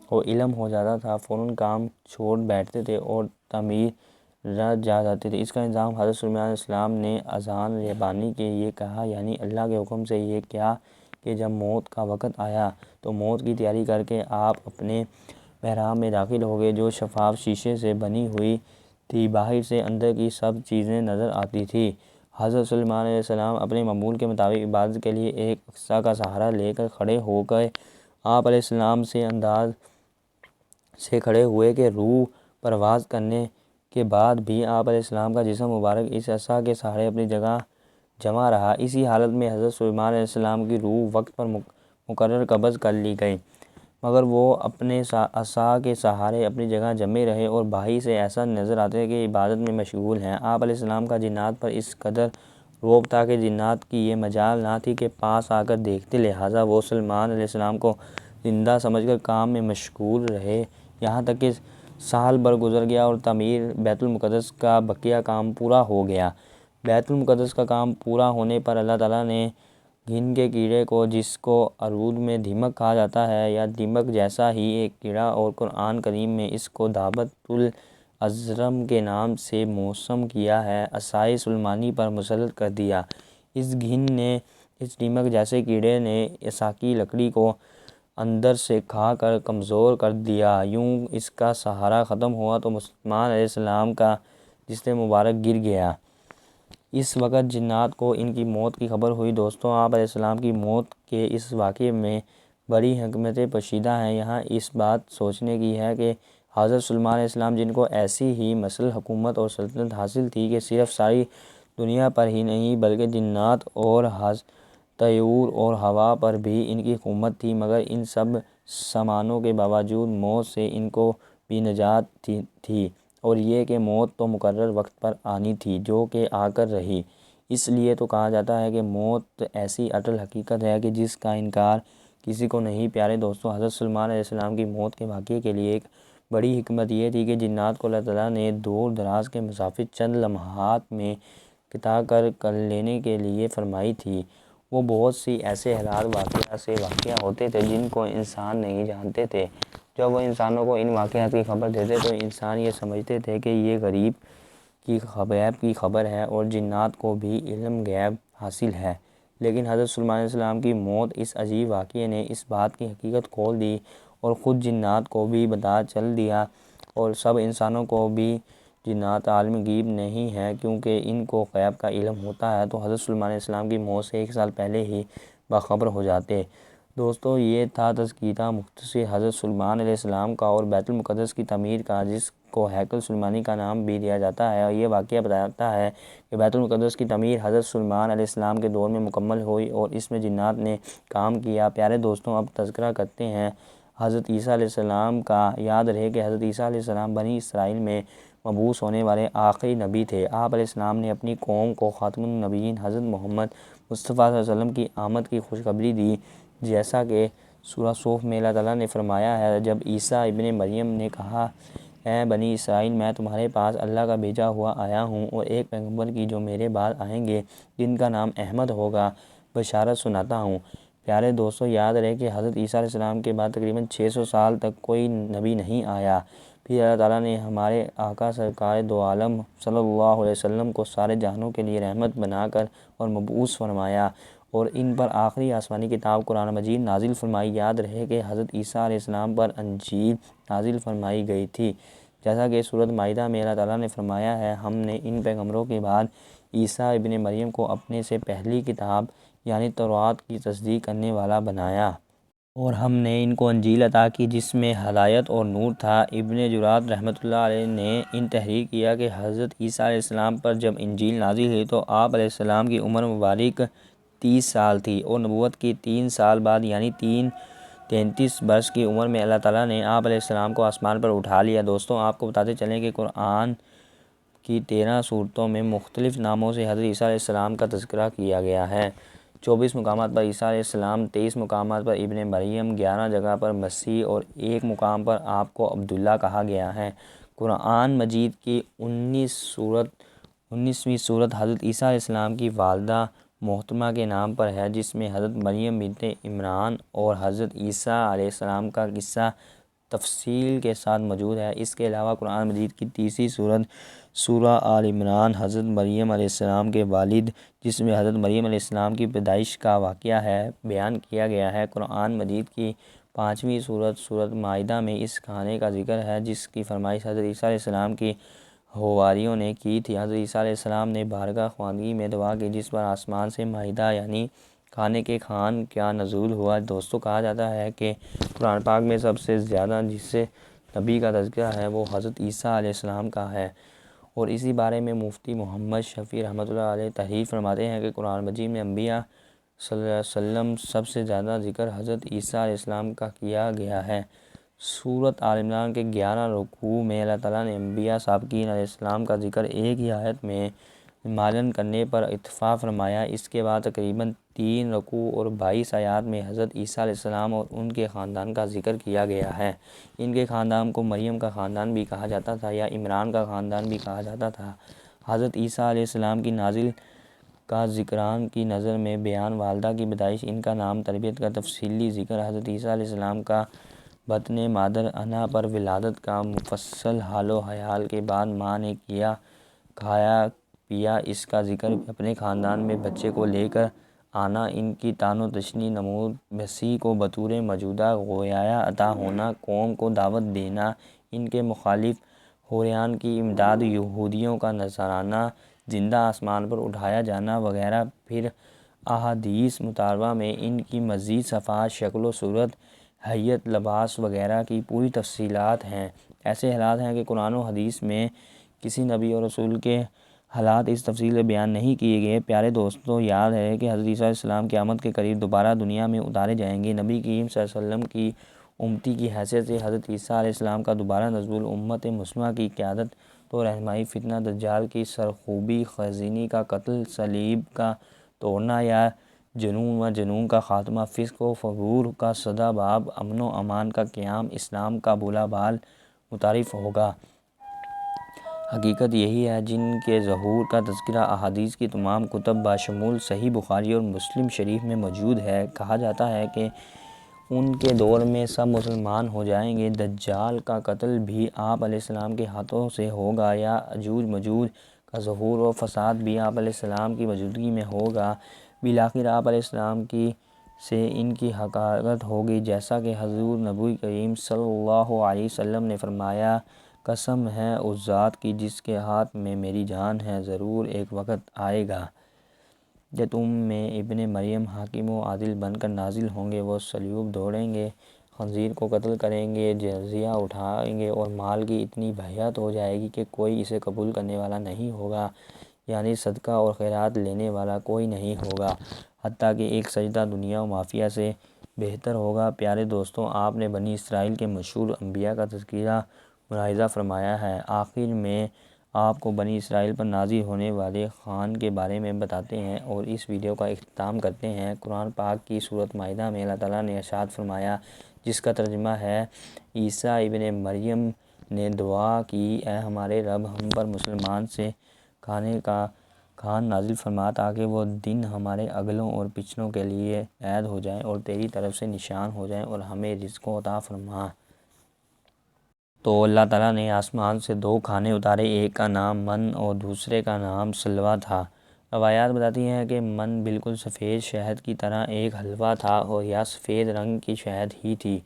کو علم ہو جاتا تھا، فوراً کام چھوڑ بیٹھتے تھے اور تعمیر رہ جاتی تھی۔ اس کا انتظام حضرت سلیمان علیہ السلام نے اذان ربانی کے یہ کہا، یعنی اللہ کے حکم سے یہ کیا کہ جب موت کا وقت آیا تو موت کی تیاری کر کے آپ اپنے محراب میں داخل ہو گئے، جو شفاف شیشے سے بنی ہوئی تھی، باہر سے اندر کی سب چیزیں نظر آتی تھیں۔ حضرت سلیمان علیہ السلام اپنے معمول کے مطابق عبادت کے لیے ایک عصا کا سہارا لے کر کھڑے ہو گئے۔ آپ علیہ السلام سے انداز سے کھڑے ہوئے کہ روح پرواز کرنے کے بعد بھی آپ علیہ السلام کا جسم مبارک اس عصا کے سہارے اپنی جگہ جمع رہا۔ اسی حالت میں حضرت سلیمان علیہ السلام کی روح وقت پر مقرر قبض کر لی گئی، مگر وہ اپنے عصا کے سہارے اپنی جگہ جمے رہے اور باہر سے ایسا نظر آتے کہ عبادت میں مشغول ہیں۔ آپ علیہ السلام کا جنات پر اس قدر رعب تھا کہ جنات کی یہ مجال نہ تھی کہ پاس آ کر دیکھتے، لہٰذا وہ سلیمان علیہ السلام کو زندہ سمجھ کر کام میں مشغول رہے، یہاں تک کہ سال بھر گزر گیا اور تعمیر بیت المقدس کا بقیہ کام پورا ہو گیا۔ بیت المقدس کا کام پورا ہونے پر اللہ تعالیٰ نے گھن کے کیڑے کو، جس کو عربی میں دیمک کہا جاتا ہے یا دیمک جیسا ہی ایک کیڑا، اور قرآن کریم میں اس کو دابۃ الازرم کے نام سے موسوم کیا ہے، عصائے سلیمانی پر مسلط کر دیا۔ اس گھن نے، اس دیمک جیسے کیڑے نے عصا کی لکڑی کو اندر سے کھا کر کمزور کر دیا۔ یوں اس کا سہارا ختم ہوا تو سلیمان علیہ السلام کا جسم مبارک گر گیا۔ اس وقت جنات کو ان کی موت کی خبر ہوئی۔ دوستوں، آپ علیہ السلام کی موت کے اس واقعے میں بڑی حکمتیں پوشیدہ ہیں۔ یہاں اس بات سوچنے کی ہے کہ حضرت سلیمان علیہ السلام، جن کو ایسی ہی مسلط حکومت اور سلطنت حاصل تھی کہ صرف ساری دنیا پر ہی نہیں بلکہ جنات اور طیور اور ہوا پر بھی ان کی حکومت تھی، مگر ان سب سامانوں کے باوجود موت سے ان کو بھی نجات تھی، اور یہ کہ موت تو مقرر وقت پر آنی تھی، جو کہ آ کر رہی۔ اس لیے تو کہا جاتا ہے کہ موت ایسی اٹل حقیقت ہے کہ جس کا انکار کسی کو نہیں۔ پیارے دوستوں، حضرت سلیمان علیہ السلام کی موت کے واقعے کے لیے ایک بڑی حکمت یہ تھی کہ جنات کو اللہ تعالیٰ نے دور دراز کے مسافت چند لمحات میں قطع کر لینے کے لیے فرمائی تھی۔ وہ بہت سی ایسے حالات واقع ہوتے تھے جن کو انسان نہیں جانتے تھے۔ جب وہ انسانوں کو ان واقعات کی خبر دیتے تو انسان یہ سمجھتے تھے کہ یہ غیب کی خبر ہے، اور جنات کو بھی علم غیب حاصل ہے۔ لیکن حضرت سلیمان علیہ السلام کی موت، اس عجیب واقعے نے اس بات کی حقیقت کھول دی، اور خود جنات کو بھی پتہ چل دیا، اور سب انسانوں کو بھی جنات عالم غیب نہیں ہے، کیونکہ ان کو غیب کا علم ہوتا ہے، تو حضرت سلیمان علیہ السلام کی موت سے 1 سال پہلے ہی باخبر ہو جاتے۔ دوستو، یہ تھا تذکرہ مختصر حضرت سلیمان علیہ السلام کا اور بیت المقدس کی تعمیر کا، جس کو ہیکل سلیمانی کا نام بھی دیا جاتا ہے۔ اور یہ واقعہ بتاتا ہے کہ بیت المقدس کی تعمیر حضرت سلیمان علیہ السلام کے دور میں مکمل ہوئی اور اس میں جنات نے کام کیا۔ پیارے دوستوں، اب تذکرہ کرتے ہیں حضرت عیسیٰ علیہ السلام کا۔ یاد رہے کہ حضرت عیسیٰ علیہ السلام بنی اسرائیل میں مبعوث ہونے والے آخری نبی تھے۔ آپ علیہ السلام نے اپنی قوم کو خاتم النبیین حضرت محمد مصطفیٰ صلی اللہ علیہ وسلم کی آمد کی خوشخبری دی، جیسا کہ سورہ صوف میں اللہ تعالیٰ نے فرمایا ہے، جب عیسیٰ ابن مریم نے کہا، اے بنی اسرائیل، میں تمہارے پاس اللہ کا بھیجا ہوا آیا ہوں اور ایک پیغمبر کی جو میرے بعد آئیں گے، جن کا نام احمد ہوگا، بشارت سناتا ہوں۔ پیارے دوستو، یاد رہے کہ حضرت عیسیٰ علیہ السلام کے بعد تقریباً 600 سال تک کوئی نبی نہیں آیا۔ پھر اللہ تعالیٰ نے ہمارے آقا سرکار دو عالم صلی اللہ علیہ وسلم کو سارے جہانوں کے لیے رحمت بنا کر اور مبعوث فرمایا، اور ان پر آخری آسمانی کتاب قرآن مجید نازل فرمائی۔ یاد رہے کہ حضرت عیسیٰ علیہ السلام پر انجیل نازل فرمائی گئی تھی، جیسا کہ سورۃ مائدہ میں اللہ تعالیٰ نے فرمایا ہے، ہم نے ان پیغمبروں کے بعد عیسیٰ ابن مریم کو اپنے سے پہلی کتاب یعنی تورات کی تصدیق کرنے والا بنایا، اور ہم نے ان کو انجیل عطا کی جس میں ہدایت اور نور تھا۔ ابن جرات رحمۃ اللہ علیہ نے ان تحریر کیا کہ حضرت عیسیٰ علیہ السلام پر جب انجیل نازل ہوئی تو آپ علیہ السلام کی عمر مبارک 30 سال تھی، اور نبوت کی 3 سال بعد یعنی 33 برس کی عمر میں اللہ تعالیٰ نے آپ علیہ السلام کو آسمان پر اٹھا لیا۔ دوستوں، آپ کو بتاتے چلیں کہ قرآن کی 13 سورتوں میں مختلف ناموں سے حضرت عیسیٰ علیہ السلام کا تذکرہ کیا گیا ہے۔ 24 مقامات پر عیسیٰ علیہ السلام، 23 مقامات پر ابن مریم، 11 جگہ پر مسیح اور 1 مقام پر آپ کو عبداللہ کہا گیا ہے۔ قرآن مجید کی 19ویں سورت حضرت عیسیٰ علیہ السلام کی والدہ محترمہ کے نام پر ہے، جس میں حضرت مریم بنت عمران اور حضرت عیسیٰ علیہ السلام کا قصہ تفصیل کے ساتھ موجود ہے۔ اس کے علاوہ قرآن مجید کی تیسری سورت سورہ آل عمران حضرت مریم علیہ السلام کے والد، جس میں حضرت مریم علیہ السلام کی پیدائش کا واقعہ ہے، بیان کیا گیا ہے۔ قرآن مجید کی 5ویں سورت سورۃ مائدہ میں اس کھانے کا ذکر ہے جس کی فرمائش حضرت عیسیٰ علیہ السلام کی حواریوں نے کی تھی۔ حضرت عیسیٰ علیہ السلام نے بارگاہ خواندگی میں دعا کی جس پر آسمان سے مائدہ یعنی کھانے کے خوان کا نزول ہوا۔ دوستوں، کہا جاتا ہے کہ قرآن پاک میں سب سے زیادہ جس نبی کا تذکرہ ہے وہ حضرت عیسیٰ علیہ السلام کا ہے، اور اسی بارے میں مفتی محمد شفیع رحمۃ اللہ علیہ تحریر فرماتے ہیں کہ قرآن مجید میں انبیاء صلی اللہ علیہ وسلم سب سے زیادہ ذکر حضرت عیسیٰ علیہ السلام کا کیا گیا ہے۔ سورۃ آل عمران کے 11 رکوع میں اللہ تعالیٰ نے انبیاء سابقین علیہ السلام کا ذکر ایک ہی آیت میں معلن کرنے پر اتفاق فرمایا۔ اس کے بعد تقریباً 3 رکوع اور 22 آیات میں حضرت عیسیٰ علیہ السلام اور ان کے خاندان کا ذکر کیا گیا ہے۔ ان کے خاندان کو مریم کا خاندان بھی کہا جاتا تھا یا عمران کا خاندان بھی کہا جاتا تھا۔ حضرت عیسیٰ علیہ السلام کی نازل کا ذکران کی نظر میں بیان، والدہ کی پیدائش، ان کا نام، تربیت کا تفصیلی ذکر، حضرت عیسیٰ علیہ السلام کا بطن مادر انا پر ولادت کا مفصل حال و حال کے بعد ماں نے کیا کھایا پیا، اس کا ذکر، اپنے خاندان میں بچے کو لے کر آنا، ان کی طعن و تشنیع نمود، مسیح کو بطور موجودہ گویا عطا ہونا، قوم کو دعوت دینا، ان کے مخالف حوریان کی امداد، یہودیوں کا نذرانہ، زندہ آسمان پر اٹھایا جانا وغیرہ۔ پھر احادیث مطالبہ میں ان کی مزید صفات، شکل و صورت، ہیئت، لباس وغیرہ کی پوری تفصیلات ہیں۔ ایسے حالات ہیں کہ قرآن و حدیث میں کسی نبی اور رسول کے حالات اس تفصیل سے بیان نہیں کیے گئے۔ پیارے دوستوں، یاد ہے کہ حضرت عیسیٰ علیہ السلام قیامت کے قریب دوبارہ دنیا میں اتارے جائیں گے۔ نبی کریم صلی اللہ علیہ وسلم کی امتی کی حیثیت سے حضرت عیسیٰ علیہ السلام کا دوبارہ نزول، امت مسلمہ کی قیادت و رہنمائی، فتنہ دجال کی سرخوبی، خزینی کا قتل، صلیب کا توڑنا یا جنون کا خاتمہ، فسق و فجور کا سدا باب، امن و امان کا قیام، اسلام کا بولا بال متعارف ہوگا۔ حقیقت یہی ہے جن کے ظہور کا تذکرہ احادیث کی تمام کتب بشمول صحیح بخاری اور مسلم شریف میں موجود ہے۔ کہا جاتا ہے کہ ان کے دور میں سب مسلمان ہو جائیں گے، دجال کا قتل بھی آپ علیہ السلام کے ہاتھوں سے ہوگا، یا یاجوج ماجوج کا ظہور و فساد بھی آپ علیہ السلام کی موجودگی میں ہوگا۔ بالآخر آپ علیہ السلام سے ان کی حقیقت ہوگی، جیسا کہ حضور نبی کریم صلی اللہ علیہ وسلم نے فرمایا، قسم ہے اس ذات کی جس کے ہاتھ میں میری جان ہے، ضرور ایک وقت آئے گا کہ تم میں ابن مریم حاکم و عادل بن کر نازل ہوں گے، وہ صلیب دوڑیں گے، خنزیر کو قتل کریں گے، جزیہ اٹھائیں گے، اور مال کی اتنی بھیت ہو جائے گی کہ کوئی اسے قبول کرنے والا نہیں ہوگا، یعنی صدقہ اور خیرات لینے والا کوئی نہیں ہوگا، حتیٰ کہ ایک سجدہ دنیا و مافیہ سے بہتر ہوگا۔ پیارے دوستوں، آپ نے بنی اسرائیل کے مشہور انبیاء کا تذکرہ ملاحظہ فرمایا ہے۔ آخر میں آپ کو بنی اسرائیل پر نازل ہونے والے خوان کے بارے میں بتاتے ہیں اور اس ویڈیو کا اختتام کرتے ہیں۔ قرآن پاک کی سورۃ مائدہ میں اللہ تعالیٰ نے ارشاد فرمایا، جس کا ترجمہ ہے، عیسیٰ ابن مریم نے دعا کی، اے ہمارے رب، ہم پر مسلمان سے کھانے کا خوان نازل فرما تاکہ وہ دن ہمارے اگلوں اور پچھلوں کے لیے عید ہو جائیں اور تیری طرف سے نشان ہو جائیں، اور ہمیں رزق عطا فرما۔ تو اللہ تعالیٰ نے آسمان سے 2 کھانے اتارے، ایک کا نام من اور دوسرے کا نام سلویٰ تھا۔ روایات بتاتی ہیں کہ من بالکل سفید شہد کی طرح ایک حلوہ تھا، اور یا سفید رنگ کی شہد ہی تھی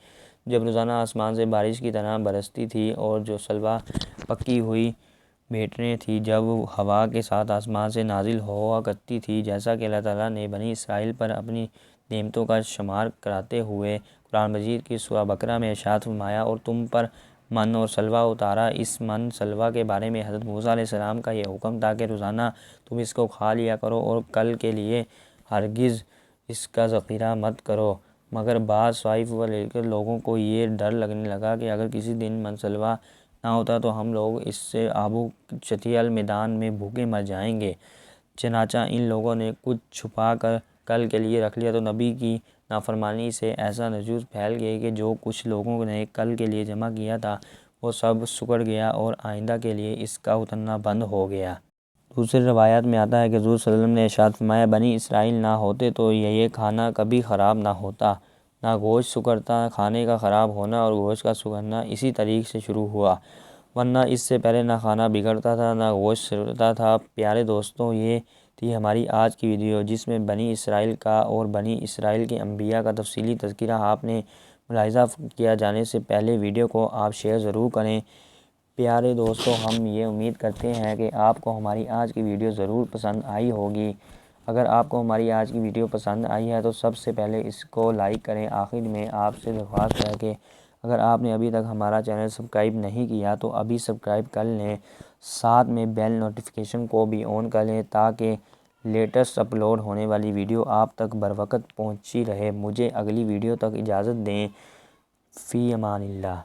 جب روزانہ آسمان سے بارش کی طرح برستی تھی، اور جو سلویٰ پکی ہوئی بیٹھنے تھی جب ہوا کے ساتھ آسمان سے نازل ہوا کرتی تھی، جیسا کہ اللہ تعالیٰ نے بنی اسرائیل پر اپنی نعمتوں کا شمار کراتے ہوئے قرآن مجید کی سورہ بقرہ میں ارشاد فرمایا، اور تم پر من اور سلوہ اتارا۔ اس من سلوہ کے بارے میں حضرت موسیٰ علیہ السلام کا یہ حکم تھا کہ روزانہ تم اس کو کھا لیا کرو اور کل کے لیے ہرگز اس کا ذخیرہ مت کرو۔ مگر بعض طوائف و لوگوں کو یہ ڈر لگنے لگا کہ اگر کسی دن من سلوہ نہ ہوتا تو ہم لوگ اس سے آبو شتیل میدان میں بھوکے مر جائیں گے۔ چنانچہ ان لوگوں نے کچھ چھپا کر کل کے لیے رکھ لیا، تو نبی کی نافرمانی سے ایسا نشوز پھیل گئی کہ جو کچھ لوگوں نے کل کے لیے جمع کیا تھا وہ سب سکڑ گیا اور آئندہ کے لیے اس کا اترنا بند ہو گیا۔ دوسری روایات میں آتا ہے کہ حضور صلی اللہ علیہ وسلم نے ارشاد فرمایا، بنی اسرائیل نہ ہوتے تو یہ کھانا کبھی خراب نہ ہوتا، نہ گوشت سکڑتا۔ کھانے کا خراب ہونا اور گوشت کا سکڑنا اسی طریق سے شروع ہوا، ورنہ اس سے پہلے نہ کھانا بگڑتا تھا نہ گوشت سڑتا تھا۔ پیارے دوستوں، یہ تھی ہماری آج کی ویڈیو، جس میں بنی اسرائیل کا اور بنی اسرائیل کے انبیاء کا تفصیلی تذکرہ آپ نے ملاحظہ کیا۔ جانے سے پہلے ویڈیو کو آپ شیئر ضرور کریں۔ پیارے دوستوں، ہم یہ امید کرتے ہیں کہ آپ کو ہماری آج کی ویڈیو ضرور پسند آئی ہوگی۔ اگر آپ کو ہماری آج کی ویڈیو پسند آئی ہے تو سب سے پہلے اس کو لائک کریں۔ آخر میں آپ سے درخواست ہے کہ اگر آپ نے ابھی تک ہمارا چینل سبسکرائب نہیں کیا تو ابھی سبسکرائب کر لیں، ساتھ میں بیل نوٹیفیکیشن کو بھی آن کر لیں تاکہ لیٹسٹ اپلوڈ ہونے والی ویڈیو آپ تک بروقت پہنچی رہے۔ مجھے اگلی ویڈیو تک اجازت دیں۔ فی امان اللہ۔